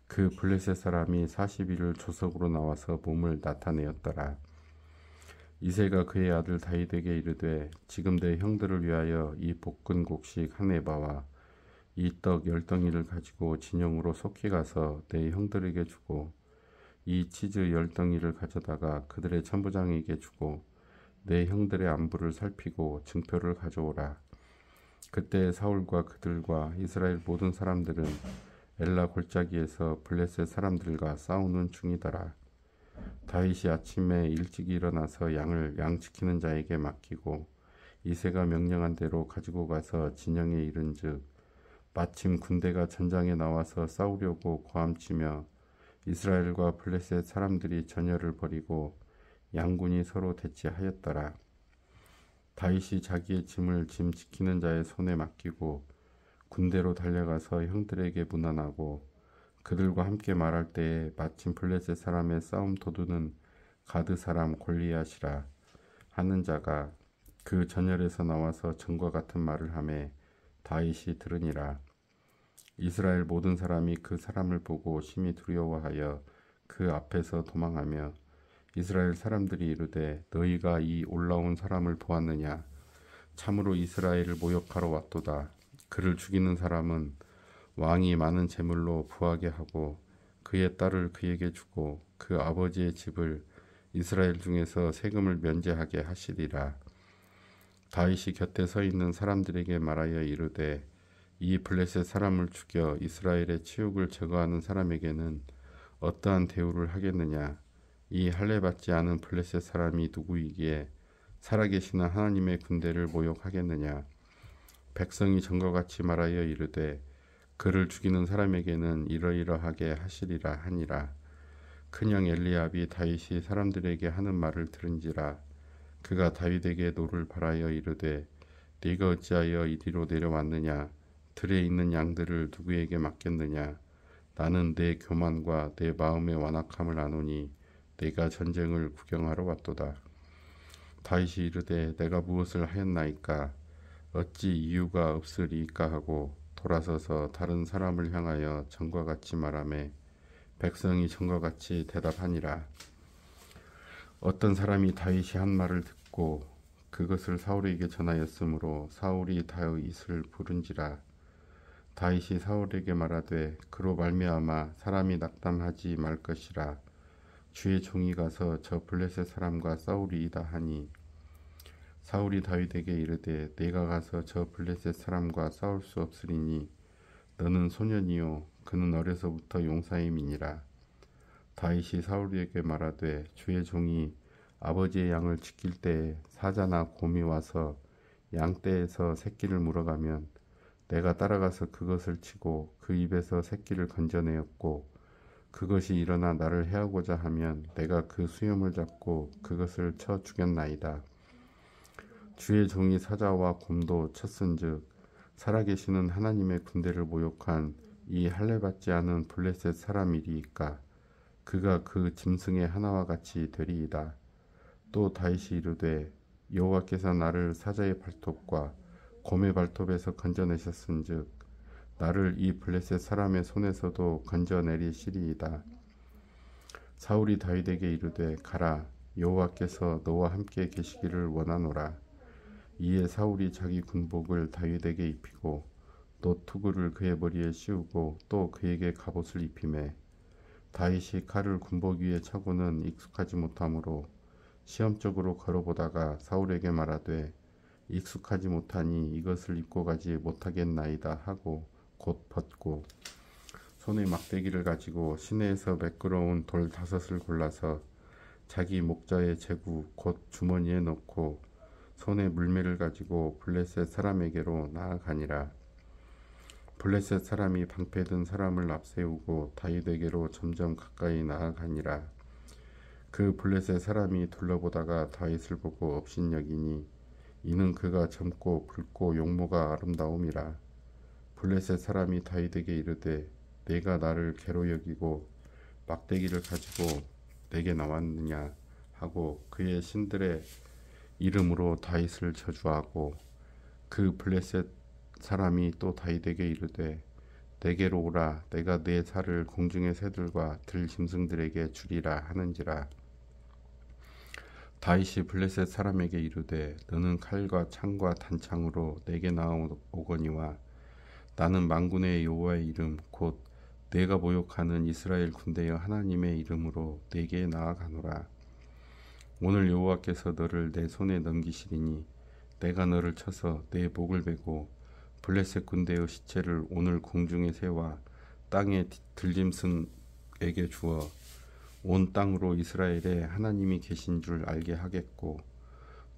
그 블레셋 사람이 40일을 조석으로 나와서 몸을 나타내었더라. 이새가 그의 아들 다윗에게 이르되 지금 내 형들을 위하여 이 볶은 곡식 한 에바와 이 떡 10덩이를 가지고 진영으로 속히 가서 내 형들에게 주고 이 치즈 10덩이를 가져다가 그들의 천부장에게 주고 내 형들의 안부를 살피고 증표를 가져오라. 그때 사울과 그들과 이스라엘 모든 사람들은 엘라 골짜기에서 블레셋 사람들과 싸우는 중이더라. 다윗이 아침에 일찍 일어나서 양을 양지키는 자에게 맡기고 이새가 명령한 대로 가지고 가서 진영에 이른즉 마침 군대가 전장에 나와서 싸우려고 고함치며 이스라엘과 블레셋 사람들이 전열을 벌이고 양군이 서로 대치하였더라. 다윗이 자기의 짐을 짐 지키는 자의 손에 맡기고 군대로 달려가서 형들에게 문안하고 그들과 함께 말할 때에 마침 블레셋 사람의 싸움 도두는 가드 사람 골리앗이라 하는 자가 그 전열에서 나와서 전과 같은 말을 하매 다윗이 들으니라. 이스라엘 모든 사람이 그 사람을 보고 심히 두려워하여 그 앞에서 도망하며 이스라엘 사람들이 이르되 너희가 이 올라온 사람을 보았느냐? 참으로 이스라엘을 모욕하러 왔도다. 그를 죽이는 사람은 왕이 많은 재물로 부하게 하고 그의 딸을 그에게 주고 그 아버지의 집을 이스라엘 중에서 세금을 면제하게 하시리라. 다윗이 곁에 서 있는 사람들에게 말하여 이르되 이 블레셋 사람을 죽여 이스라엘의 치욕을 제거하는 사람에게는 어떠한 대우를 하겠느냐? 이 할례받지 않은 블레셋 사람이 누구이기에 살아계시는 하나님의 군대를 모욕하겠느냐? 백성이 전과 같이 말하여 이르되 그를 죽이는 사람에게는 이러이러하게 하시리라 하니라. 큰형 엘리압이 다윗이 사람들에게 하는 말을 들은지라. 그가 다윗에게 노를 바라여 이르되 네가 어찌하여 이리로 내려왔느냐? 들에 있는 양들을 누구에게 맡겼느냐? 나는 내 교만과 내 마음의 완악함을 아노니 내가 전쟁을 구경하러 왔도다. 다윗이 이르되 내가 무엇을 하였나이까? 어찌 이유가 없으리까 하고 돌아서서 다른 사람을 향하여 전과 같이 말하매 백성이 전과 같이 대답하니라. 어떤 사람이 다윗이 한 말을 듣고 그것을 사울에게 전하였으므로 사울이 다윗을 부른지라. 다윗이 사울에게 말하되 그로 말미암아 사람이 낙담하지 말 것이라. 주의 종이 가서 저 블레셋 사람과 싸우리이다 하니 사울이 다윗에게 이르되 내가 가서 저 블레셋 사람과 싸울 수 없으리니 너는 소년이요 그는 어려서부터 용사임이니라. 다윗이 사울에게 말하되 주의 종이 아버지의 양을 지킬 때에 사자나 곰이 와서 양떼에서 새끼를 물어가면 내가 따라가서 그것을 치고 그 입에서 새끼를 건져내었고 그것이 일어나 나를 해하고자 하면 내가 그 수염을 잡고 그것을 쳐 죽였나이다. 주의 종이 사자와 곰도 쳤은즉 살아계시는 하나님의 군대를 모욕한 이 할례받지 않은 블레셋 사람이리이까 그가 그 짐승의 하나와 같이 되리이다. 또 다윗이 이르되 여호와께서 나를 사자의 발톱과 곰의 발톱에서 건져내셨은즉 나를 이 블레셋 사람의 손에서도 건져내리시리이다. 사울이 다윗에게 이르되 가라 여호와께서 너와 함께 계시기를 원하노라. 이에 사울이 자기 군복을 다윗에게 입히고 노투구를 그의 머리에 씌우고 또 그에게 갑옷을 입히매 다윗이 칼을 군복 위에 차고는 익숙하지 못하므로 시험적으로 걸어보다가 사울에게 말하되 익숙하지 못하니 이것을 입고 가지 못하겠나이다 하고 곧 벗고 손에 막대기를 가지고 시내에서 매끄러운 돌 5을 골라서 자기 목자의 제구 곧 주머니에 넣고 손에 물매를 가지고 블레셋 사람에게로 나아가니라. 블레셋 사람이 방패든 사람을 앞세우고 다윗에게로 점점 가까이 나아가니라. 그 블레셋 사람이 둘러보다가 다윗을 보고 업신여기니 이는 그가 젊고 붉고 용모가 아름다움이라. 블레셋 사람이 다윗에게 이르되 내가 나를 개로 여기고 막대기를 가지고 내게 나왔느냐 하고 그의 신들의 이름으로 다윗을 저주하고 그 블레셋 사람이 또 다윗에게 이르되 내게로 오라 내가 내 살을 공중의 새들과 들 짐승들에게 주리라 하는지라. 다윗이 블레셋 사람에게 이르되 너는 칼과 창과 단창으로 내게 나아오거니와 나는 만군의 여호와의 이름 곧 내가 모욕하는 이스라엘 군대의 하나님의 이름으로 내게 나아가노라. 오늘 여호와께서 너를 내 손에 넘기시리니 내가 너를 쳐서 내 목을 베고 블레셋 군대의 시체를 오늘 공중의 새와 땅의 들짐승에게 주어 온 땅으로 이스라엘에 하나님이 계신 줄 알게 하겠고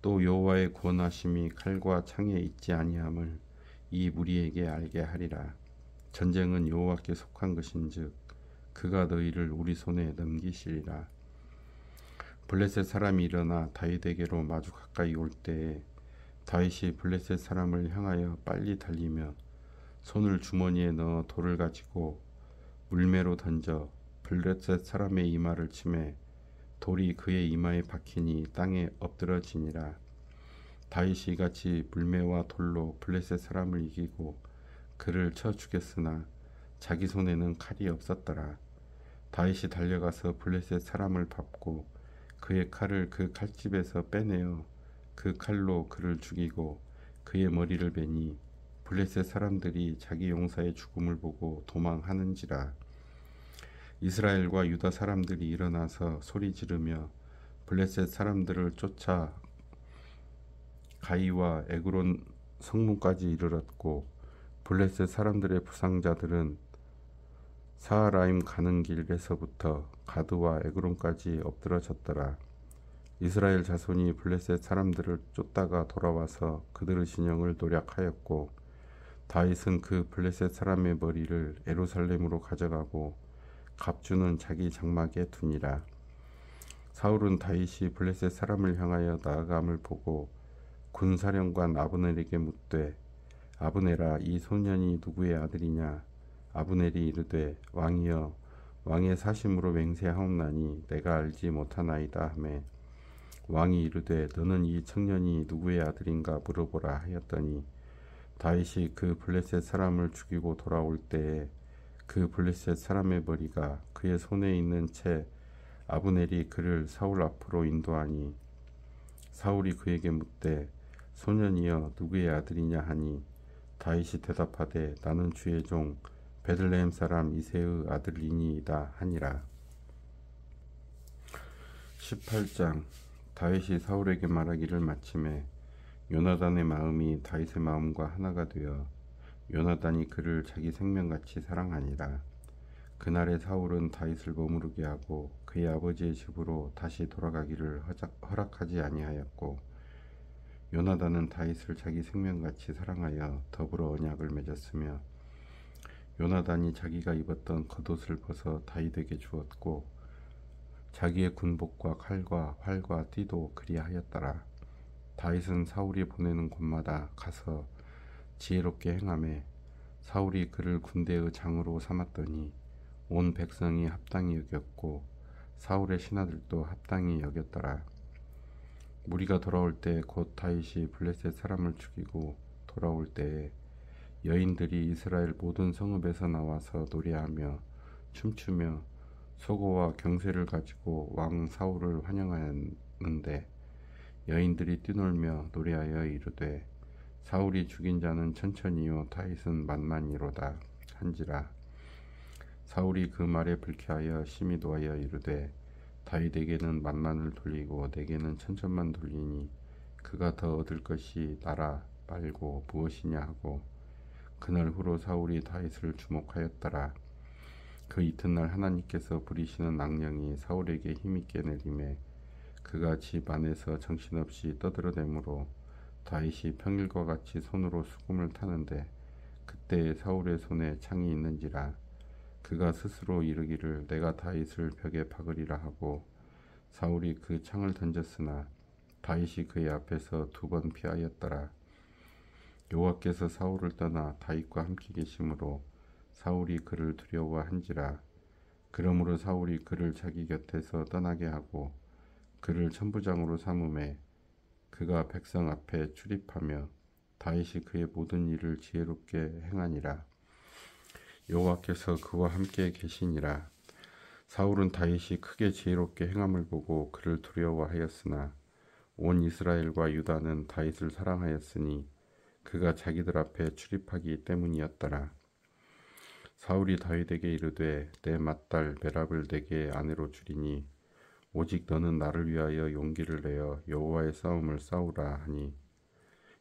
또 여호와의 구원하심이 칼과 창에 있지 아니함을 이 무리에게 알게 하리라. 전쟁은 여호와께 속한 것인즉 그가 너희를 우리 손에 넘기시리라. 블레셋 사람이 일어나 다윗에게로 마주 가까이 올 때에 다윗이 블레셋 사람을 향하여 빨리 달리며 손을 주머니에 넣어 돌을 가지고 물매로 던져 블레셋 사람의 이마를 치매 돌이 그의 이마에 박히니 땅에 엎드러지니라. 다윗이 이같이 물매와 돌로 블레셋 사람을 이기고 그를 쳐 죽였으나 자기 손에는 칼이 없었더라. 다윗이 달려가서 블레셋 사람을 밟고 그의 칼을 그 칼집에서 빼내어 그 칼로 그를 죽이고 그의 머리를 베니 블레셋 사람들이 자기 용사의 죽음을 보고 도망하는지라. 이스라엘과 유다 사람들이 일어나서 소리 지르며 블레셋 사람들을 쫓아 가이와 에그론 성문까지 이르렀고 블레셋 사람들의 부상자들은 사하라임 가는 길에서부터 가드와 에그론까지 엎드러졌더라. 이스라엘 자손이 블레셋 사람들을 쫓다가 돌아와서 그들의 진영을 노략하였고 다윗은 그 블레셋 사람의 머리를 예루살렘으로 가져가고 갑주는 자기 장막에 두니라. 사울은 다윗이 블레셋 사람을 향하여 나아감을 보고 군사령관 아브넬에게 묻되 아브넬아 이 소년이 누구의 아들이냐. 아브넬이 이르되 왕이여 왕의 사심으로 맹세하옵나니 내가 알지 못하나이다 하매 왕이 이르되 너는 이 청년이 누구의 아들인가 물어보라 하였더니 다윗이 그 블레셋 사람을 죽이고 돌아올 때에 그 블레셋 사람의 머리가 그의 손에 있는 채 아브넬이 그를 사울 앞으로 인도하니 사울이 그에게 묻되 소년이여 누구의 아들이냐 하니 다윗이 대답하되 나는 주의 종 베들레헴 사람 이새의 아들이니이다 하니라. 18장. 다윗이 사울에게 말하기를 마침에 요나단의 마음이 다윗의 마음과 하나가 되어 요나단이 그를 자기 생명같이 사랑하니라. 그날에 사울은 다윗을 머무르게 하고 그의 아버지의 집으로 다시 돌아가기를 허락하지 아니하였고 요나단은 다윗을 자기 생명같이 사랑하여 더불어 언약을 맺었으며 요나단이 자기가 입었던 겉옷을 벗어 다윗에게 주었고 자기의 군복과 칼과 활과 띠도 그리하였더라. 다윗은 사울이 보내는 곳마다 가서 지혜롭게 행하매 사울이 그를 군대의 장으로 삼았더니 온 백성이 합당히 여겼고 사울의 신하들도 합당히 여겼더라. 무리가 돌아올 때 곧 다윗이 블레셋 사람을 죽이고 돌아올 때에 여인들이 이스라엘 모든 성읍에서 나와서 노래하며 춤추며 소고와 경쇠를 가지고 왕 사울을 환영하였는데 여인들이 뛰놀며 노래하여 이르되 사울이 죽인 자는 천천히요 다윗은 만만이로다 한지라. 사울이 그 말에 불쾌하여 심히 노하여 이르되 다윗에게는 만만을 돌리고 내게는 천천만 돌리니 그가 더 얻을 것이 나라 말고 무엇이냐 하고 그날 후로 사울이 다윗을 주목하였더라. 그 이튿날 하나님께서 부리시는 악령이 사울에게 힘있게 내림에 그가 집 안에서 정신없이 떠들어대므로 다윗이 평일과 같이 손으로 수금을 타는데 그때 사울의 손에 창이 있는지라. 그가 스스로 이르기를 내가 다윗을 벽에 박으리라 하고 사울이 그 창을 던졌으나 다윗이 그의 앞에서 2번 피하였더라. 여호와께서 사울을 떠나 다윗과 함께 계심으로 사울이 그를 두려워한지라. 그러므로 사울이 그를 자기 곁에서 떠나게 하고 그를 천부장으로 삼음에 그가 백성 앞에 출입하며 다윗이 그의 모든 일을 지혜롭게 행하니라. 여호와께서 그와 함께 계시니라. 사울은 다윗이 크게 지혜롭게 행함을 보고 그를 두려워하였으나 온 이스라엘과 유다는 다윗을 사랑하였으니 그가 자기들 앞에 출입하기 때문이었더라. 사울이 다윗에게 이르되 내 맏딸 메랍을 내게 아내로 주리니 오직 너는 나를 위하여 용기를 내어 여호와의 싸움을 싸우라 하니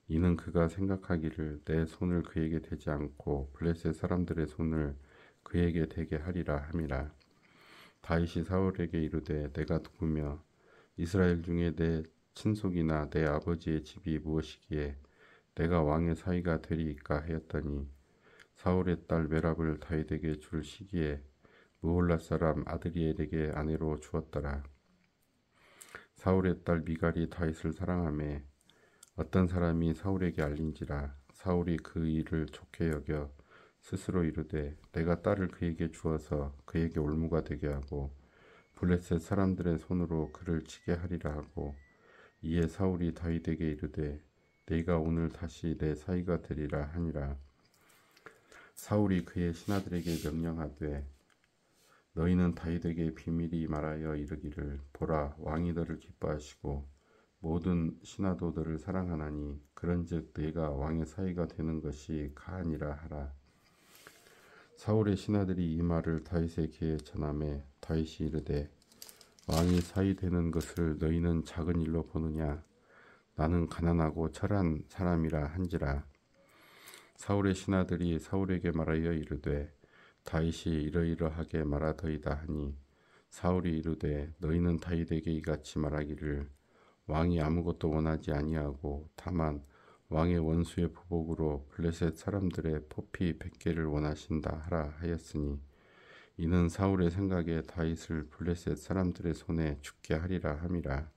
이는 그가 생각하기를 내 손을 그에게 대지 않고 블레셋 사람들의 손을 그에게 대게 하리라 함이라. 다윗이 사울에게 이르되 내가 누구며 이스라엘 중에 내 친속이나 내 아버지의 집이 무엇이기에 내가 왕의 사위가 되리이까 하였더니 사울의 딸 메랍을 다윗에게 줄 시기에 무홀라 사람 아드리엘에게 아내로 주었더라. 사울의 딸 미갈이 다윗을 사랑하매 어떤 사람이 사울에게 알린지라. 사울이 그 일을 좋게 여겨 스스로 이르되 내가 딸을 그에게 주어서 그에게 올무가 되게 하고 블레셋 사람들의 손으로 그를 치게 하리라 하고 이에 사울이 다윗에게 이르되 네가 오늘 다시 내 사위가 되리라 하니라. 사울이 그의 신하들에게 명령하되 너희는 다윗에게 비밀히 말하여 이르기를 보라 왕이 너를 기뻐하시고 모든 신하도 너를 사랑하나니 그런즉 네가 왕의 사위가 되는 것이 가하니라 하라. 사울의 신하들이 이 말을 다윗에게 전하매 다윗이 이르되 왕이 사위 되는 것을 너희는 작은 일로 보느냐 나는 가난하고 철한 사람이라 한지라. 사울의 신하들이 사울에게 말하여 이르되 다윗이 이러이러하게 말하더이다 하니 사울이 이르되 너희는 다윗에게 이같이 말하기를 왕이 아무것도 원하지 아니하고 다만 왕의 원수의 보복으로 블레셋 사람들의 포피 100개를 원하신다 하라 하였으니 이는 사울의 생각에 다윗을 블레셋 사람들의 손에 죽게 하리라 함이라.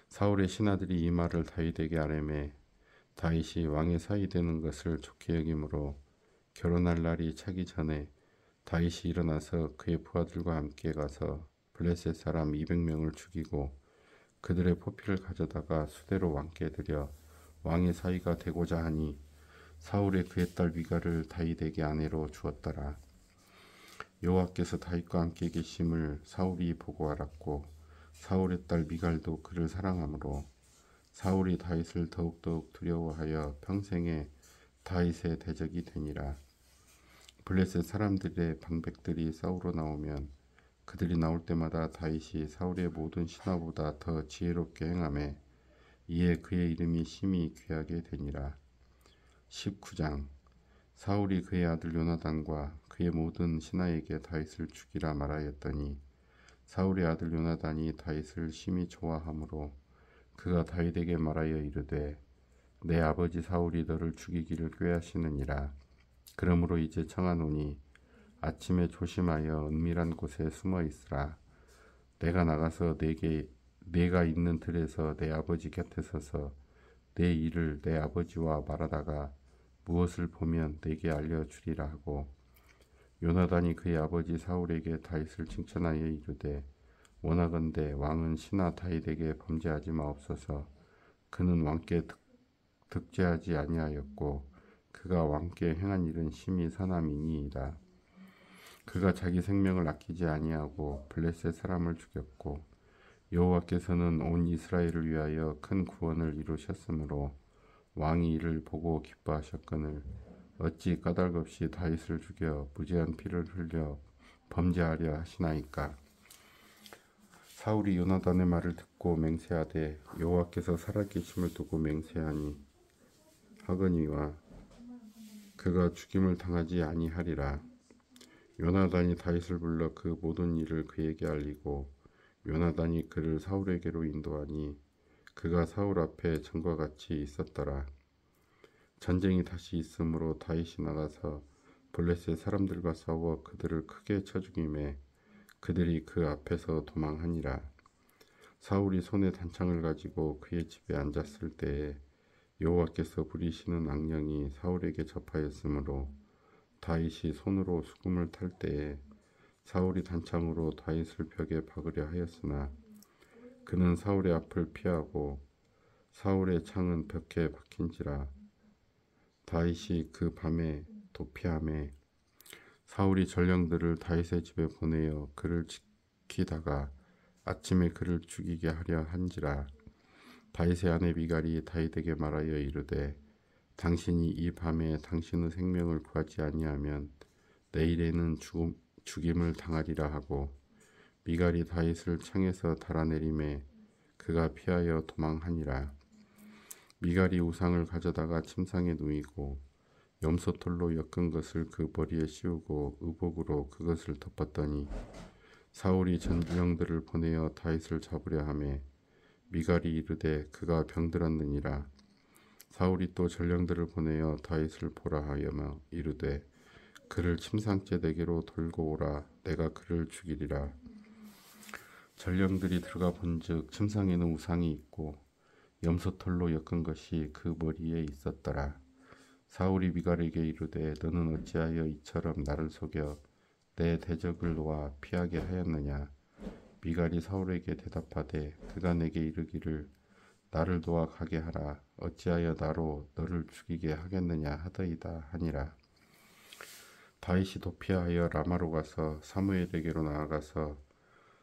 사울의 신하들이 이 말을 다윗에게 아뢰매 다윗이 왕의 사위 되는 것을 좋게 여기므로 결혼할 날이 차기 전에 다윗이 일어나서 그의 부하들과 함께 가서 블레셋 사람 200명을 죽이고 그들의 포피를 가져다가 수대로 왕께 드려 왕의 사위가 되고자 하니 사울의 그의 딸 미갈을 다윗에게 아내로 주었더라. 여호와께서 다윗과 함께 계심을 사울이 보고 알았고 사울의 딸 미갈도 그를 사랑하므로 사울이 다윗을 더욱더욱 두려워하여 평생에 다윗의 대적이 되니라. 블레셋 사람들의 방백들이 싸우러 나오면 그들이 나올 때마다 다윗이 사울의 모든 신하보다 더 지혜롭게 행하매 이에 그의 이름이 심히 귀하게 되니라. 19장 사울이 그의 아들 요나단과 그의 모든 신하에게 다윗을 죽이라 말하였더니 사울의 아들 요나단이 다윗을 심히 좋아하므로 그가 다윗에게 말하여 이르되 내 아버지 사울이 너를 죽이기를 꾀하시느니라. 그러므로 이제 청하노니 아침에 조심하여 은밀한 곳에 숨어 있으라. 내가 나가서 내가 있는 들에서 내 아버지 곁에 서서 내 일을 내 아버지와 말하다가 무엇을 보면 내게 알려주리라 하고 요나단이 그의 아버지 사울에게 다윗을 칭찬하여 이르되 원하건대 왕은 신하 다윗에게 범죄하지 마옵소서. 그는 왕께 득죄하지 아니하였고 그가 왕께 행한 일은 심히 선함이니이다. 그가 자기 생명을 아끼지 아니하고 블레셋 사람을 죽였고 여호와께서는 온 이스라엘을 위하여 큰 구원을 이루셨으므로 왕이 이를 보고 기뻐하셨거늘 어찌 까닭없이 다윗을 죽여 무죄한 피를 흘려 범죄하려 하시나이까. 사울이 요나단의 말을 듣고 맹세하되 여호와께서 살아계심을 두고 맹세하니 하거니와 그가 죽임을 당하지 아니하리라. 요나단이 다윗을 불러 그 모든 일을 그에게 알리고 요나단이 그를 사울에게로 인도하니 그가 사울 앞에 전과 같이 있었더라. 전쟁이 다시 있으므로 다윗이 나가서 블레셋 사람들과 싸워 그들을 크게 쳐 죽이매 그들이 그 앞에서 도망하니라. 사울이 손에 단창을 가지고 그의 집에 앉았을 때에 여호와께서 부리시는 악령이 사울에게 접하였으므로 다윗이 손으로 수금을 탈 때에 사울이 단창으로 다윗을 벽에 박으려 하였으나 그는 사울의 앞을 피하고 사울의 창은 벽에 박힌지라. 다윗이 그 밤에 도피함에 사울이 전령들을 다윗의 집에 보내어 그를 지키다가 아침에 그를 죽이게 하려 한지라. 다윗의 아내 미갈이 다윗에게 말하여 이르되 당신이 이 밤에 당신의 생명을 구하지 아니하면 내일에는 죽임을 당하리라 하고 미갈이 다윗을 창에서 달아내림에 그가 피하여 도망하니라. 미갈이 우상을 가져다가 침상에 누이고 염소털로 엮은 것을 그 머리에 씌우고 의복으로 그것을 덮었더니 사울이 전령들을 보내어 다윗을 잡으려 하매 미갈이 이르되 그가 병들었느니라. 사울이 또 전령들을 보내어 다윗을 보라 하여며 이르되 그를 침상째 내게로 돌고 오라. 내가 그를 죽이리라. 전령들이 들어가 본즉 침상에는 우상이 있고 염소털로 엮은 것이 그 머리에 있었더라. 사울이 미갈에게 이르되 너는 어찌하여 이처럼 나를 속여 내 대적을 놓아 피하게 하였느냐. 미갈이 사울에게 대답하되 그가 내게 이르기를 나를 도와 가게 하라. 어찌하여 나로 너를 죽이게 하겠느냐 하더이다 하니라. 다윗이 도피하여 라마로 가서 사무엘에게로 나아가서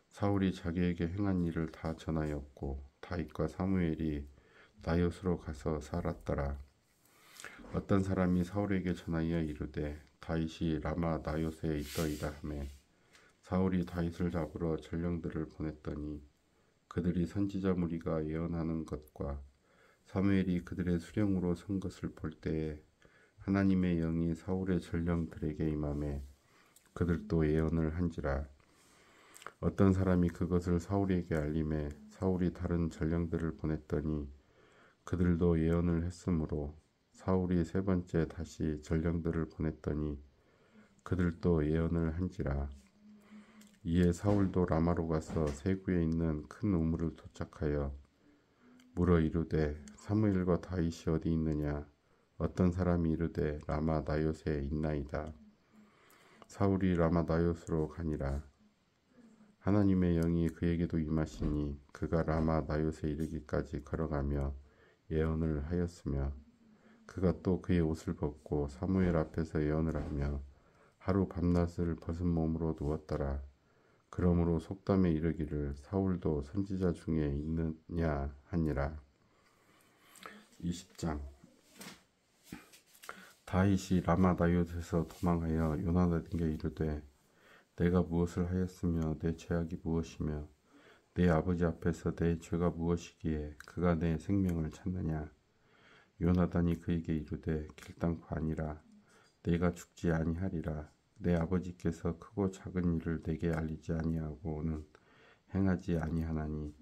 사울이 자기에게 행한 일을 다 전하였고 다윗과 사무엘이 나요스로 가서 살았더라. 어떤 사람이 사울에게 전하여 이르되 다윗이 라마 나요스에 있더이다 하매 사울이 다윗을 잡으러 전령들을 보냈더니 그들이 선지자 무리가 예언하는 것과 사무엘이 그들의 수령으로 선 것을 볼 때에 하나님의 영이 사울의 전령들에게 임하매 그들도 예언을 한지라. 어떤 사람이 그것을 사울에게 알림해 사울이 다른 전령들을 보냈더니 그들도 예언을 했으므로 사울이 세 번째 다시 전령들을 보냈더니 그들도 예언을 한지라. 이에 사울도 라마로 가서 세구에 있는 큰 우물을 도착하여 물어 이르되 사무엘과 다윗이 어디 있느냐. 어떤 사람이 이르되 라마 나요스에 있나이다. 사울이 라마 나요스로 가니라. 하나님의 영이 그에게도 임하시니 그가 라마 나요스에 이르기까지 걸어가며 예언을 하였으며 그가 또 그의 옷을 벗고 사무엘 앞에서 예언을 하며 하루 밤낮을 벗은 몸으로 누웠더라. 그러므로 속담에 이르기를 사울도 선지자 중에 있느냐 하니라. 20장. 다윗이 라마 나요스에서 도망하여 요나단에게 이르되 내가 무엇을 하였으며 내 죄악이 무엇이며 내 아버지 앞에서 내 죄가 무엇이기에 그가 내 생명을 찾느냐. 요나단이 그에게 이르되 결단코 아니라. 내가 죽지 아니하리라. 내 아버지께서 크고 작은 일을 내게 알리지 아니하고는 행하지 아니하나니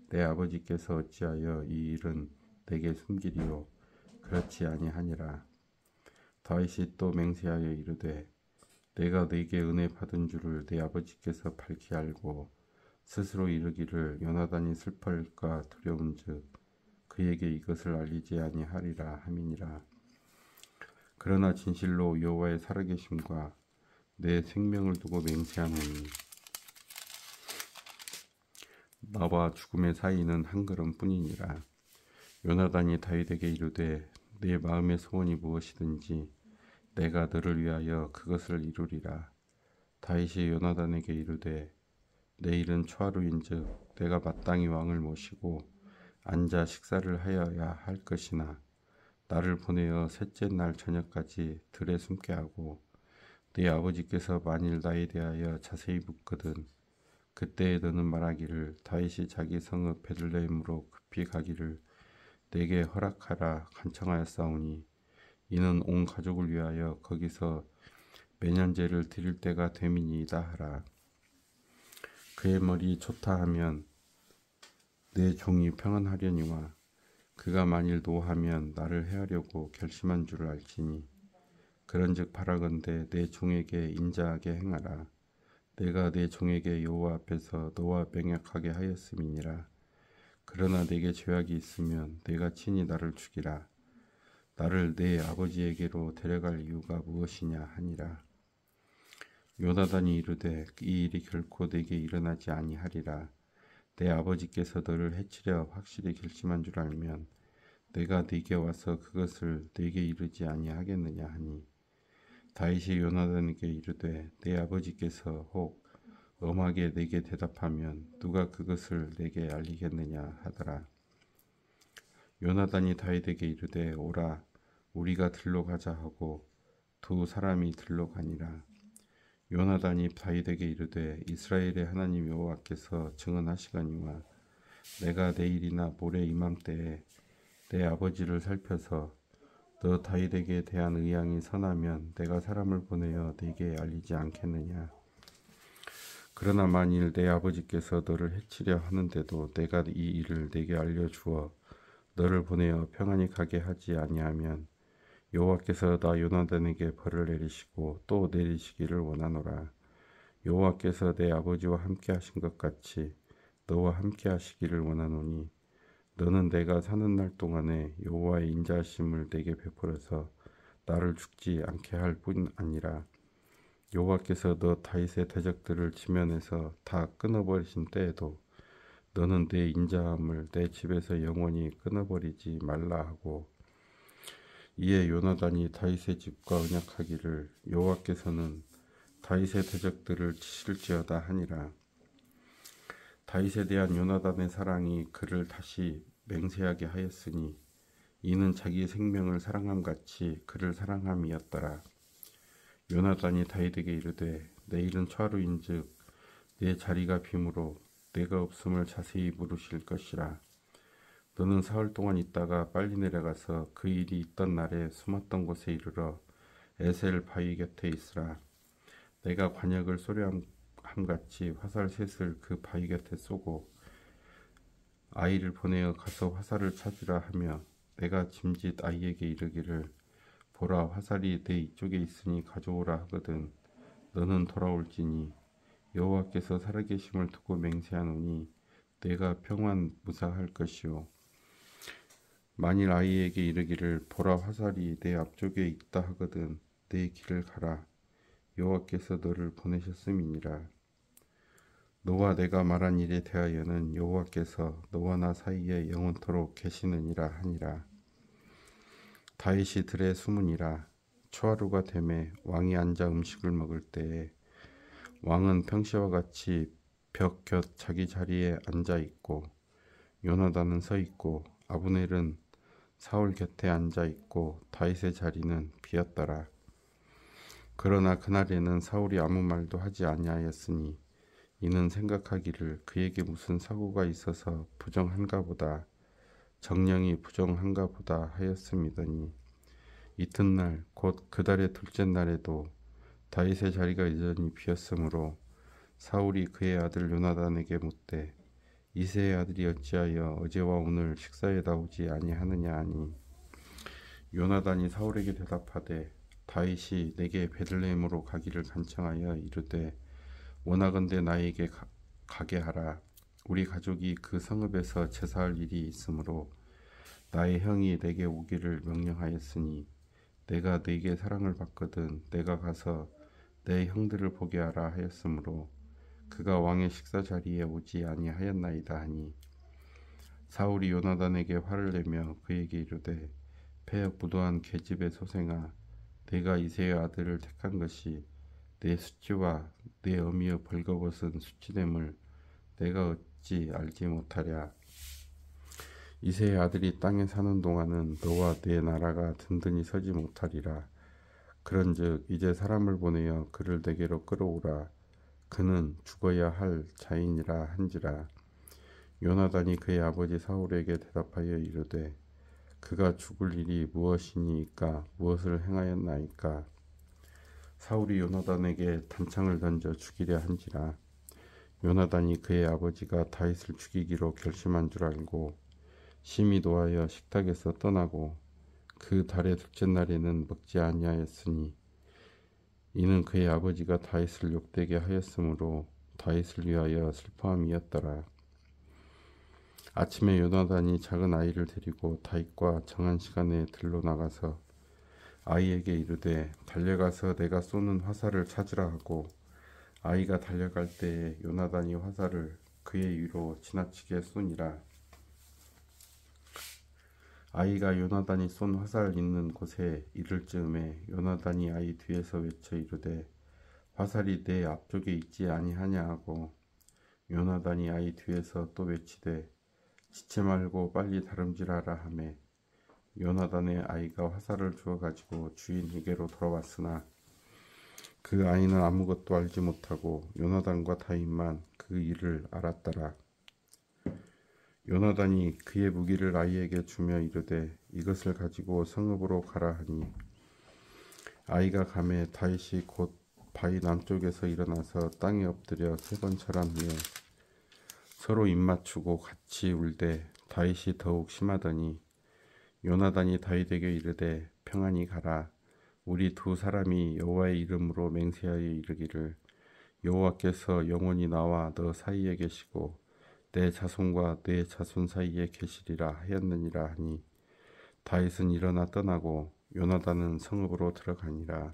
내 아버지께서 어찌하여 이 일은 내게 숨기리요. 그렇지 아니하니라. 다윗이 또 맹세하여 이르되 내가 네게 은혜 받은 줄을 내 아버지께서 밝히 알고 스스로 이르기를 요나단이 슬퍼할까 두려운즉 그에게 이것을 알리지 아니하리라 함이니라. 그러나 진실로 여호와의 살아계심과 내 생명을 두고 맹세하노니 나와 죽음의 사이는 한 걸음 뿐이니라. 요나단이 다윗에게 이르되 내 마음의 소원이 무엇이든지 내가 너를 위하여 그것을 이루리라. 다윗이 요나단에게 이르되 내일은 초하루인즉 내가 마땅히 왕을 모시고 앉아 식사를 하여야 할 것이나 나를 보내어 셋째 날 저녁까지 들에 숨게 하고 네 아버지께서 만일 나에 대하여 자세히 묻거든 그때에 너는 말하기를 다윗이 자기 성읍 베들레헴으로 급히 가기를 내게 허락하라 간청하였사오니 이는 온 가족을 위하여 거기서 매년제를 드릴 때가 됨이니이다 하라. 그의 머리 좋다 하면 내 종이 평안하려니와 그가 만일 노하면 나를 해하려고 결심한 줄을 알지니 그런즉 바라건대 내 종에게 인자하게 행하라. 내가 내 종에게 여호와 앞에서 너와 맹약하게 하였음이니라. 그러나 내게 죄악이 있으면 내가 친히 나를 죽이라. 나를 내 아버지에게로 데려갈 이유가 무엇이냐 하니라. 요나단이 이르되 이 일이 결코 내게 일어나지 아니하리라. 내 아버지께서 너를 해치려 확실히 결심한 줄 알면 내가 네게 와서 그것을 네게 이르지 아니하겠느냐 하니 다윗이 요나단에게 이르되 내 아버지께서 혹 엄하게 내게 대답하면 누가 그것을 내게 알리겠느냐 하더라. 요나단이 다윗에게 이르되 오라 우리가 들러 가자 하고 두 사람이 들러 가니라. 요나단이 다윗에게 이르되 이스라엘의 하나님 여호와께서 증언하시거니와 내가 내일이나 모레 이맘때에 내 아버지를 살펴서 너 다윗에게 대한 의향이 선하면 내가 사람을 보내어 네게 알리지 않겠느냐. 그러나 만일 내 아버지께서 너를 해치려 하는데도 내가 이 일을 네게 알려주어 너를 보내어 평안히 가게 하지 아니하면 여호와께서 나 요나단에게 벌을 내리시고 또 내리시기를 원하노라. 여호와께서 내 아버지와 함께 하신 것 같이 너와 함께 하시기를 원하노니 너는 내가 사는 날 동안에 여호와의 인자하심을 내게 베풀어서 나를 죽지 않게 할 뿐 아니라 여호와께서 너 다윗의 대적들을 지면에서 다 끊어버리신 때에도 너는 내 인자함을 내 집에서 영원히 끊어버리지 말라 하고 이에 요나단이 다윗의 집과 언약하기를 여호와께서는 다윗의 대적들을 치실지어다 하니라. 다윗에 대한 요나단의 사랑이 그를 다시 맹세하게 하였으니 이는 자기의 생명을 사랑함같이 그를 사랑함이었더라. 요나단이 다윗에게 이르되 내일은 초하루인즉 내 자리가 빔으로 내가 없음을 자세히 물으실 것이라. 너는 사흘 동안 있다가 빨리 내려가서 그 일이 있던 날에 숨었던 곳에 이르러 에셀 바위 곁에 있으라. 내가 관역을 쏘려함같이 화살 셋을 그 바위 곁에 쏘고 아이를 보내어 가서 화살을 찾으라 하며 내가 짐짓 아이에게 이르기를 보라 화살이 내 이쪽에 있으니 가져오라 하거든 너는 돌아올지니 여호와께서 살아계심을 두고 맹세하노니 내가 평안 무사할 것이요 만일 아이에게 이르기를 보라 화살이 내 앞쪽에 있다 하거든 내 길을 가라 여호와께서 너를 보내셨음이니라. 너와 내가 말한 일에 대하여는 여호와께서 너와 나 사이에 영원토록 계시느니라 하니라. 다윗이 들에 숨으니라. 초하루가 되매 왕이 앉아 음식을 먹을 때에 왕은 평시와 같이 벽 곁 자기 자리에 앉아 있고 요나단은 서 있고 아브넬은 사울 곁에 앉아 있고 다윗의 자리는 비었더라. 그러나 그날에는 사울이 아무 말도 하지 아니하였으니 이는 생각하기를 그에게 무슨 사고가 있어서 부정한가 보다 정령이 부정한가 보다 하였음이더니 이튿날 곧 그 달의 둘째 날에도 다윗의 자리가 여전히 비었으므로 사울이 그의 아들 요나단에게 묻되 이새의 아들이 어찌하여 어제와 오늘 식사에 나오지 아니하느냐 하니 요나단이 사울에게 대답하되 다윗이 내게 베들레헴으로 가기를 간청하여 이르되 원하건대 나에게 가게 하라. 우리 가족이 그 성읍에서 제사할 일이 있으므로 나의 형이 내게 오기를 명령하였으니 내가 네게 사랑을 받거든 내가 가서 내 형들을 보게 하라 하였으므로 그가 왕의 식사 자리에 오지 아니하였나이다 하니 사울이 요나단에게 화를 내며 그에게 이르되 패역부도한 계집의 소생아 내가 이새의 아들을 택한 것이 내 수치와 내 어미의 벌거벗은 수치됨을 내가 어찌 알지 못하랴. 이새의 아들이 땅에 사는 동안은 너와 내 나라가 든든히 서지 못하리라. 그런즉 이제 사람을 보내어 그를 내게로 끌어오라. 그는 죽어야 할 자인이라 한지라. 요나단이 그의 아버지 사울에게 대답하여 이르되 그가 죽을 일이 무엇이니까 무엇을 행하였나이까. 사울이 요나단에게 단창을 던져 죽이려 한지라. 요나단이 그의 아버지가 다윗을 죽이기로 결심한 줄 알고 심히 노하여 식탁에서 떠나고 그 달의 둘째 날에는 먹지 아니하였으니 이는 그의 아버지가 다윗을 욕되게 하였으므로 다윗을 위하여 슬퍼함이었더라. 아침에 요나단이 작은 아이를 데리고 다윗과 정한 시간에 들로 나가서 아이에게 이르되 달려가서 내가 쏘는 화살을 찾으라 하고 아이가 달려갈 때에 요나단이 화살을 그의 위로 지나치게 쏘니라. 아이가 요나단이 쏜 화살 있는 곳에 이를 즈음에 요나단이 아이 뒤에서 외쳐 이르되 화살이 내 앞쪽에 있지 아니하냐 하고 요나단이 아이 뒤에서 또 외치되 지체 말고 빨리 다름질하라 하매 요나단의 아이가 화살을 주워 가지고 주인에게로 돌아왔으나 그 아이는 아무것도 알지 못하고 요나단과 다윗만 그 일을 알았더라. 요나단이 그의 무기를 아이에게 주며 이르되 이것을 가지고 성읍으로 가라 하니 아이가 가매 다윗이 곧 바위 남쪽에서 일어나서 땅에 엎드려 3번 절한 후에 서로 입맞추고 같이 울되 다윗이 더욱 심하더니 요나단이 다윗에게 이르되 평안히 가라. 우리 두 사람이 여호와의 이름으로 맹세하여 이르기를 여호와께서 영원히 나와 너 사이에 계시고 내 자손과 내 자손 사이에 계시리라 하였느니라 하니 다윗은 일어나 떠나고 요나단은 성읍으로 들어가니라.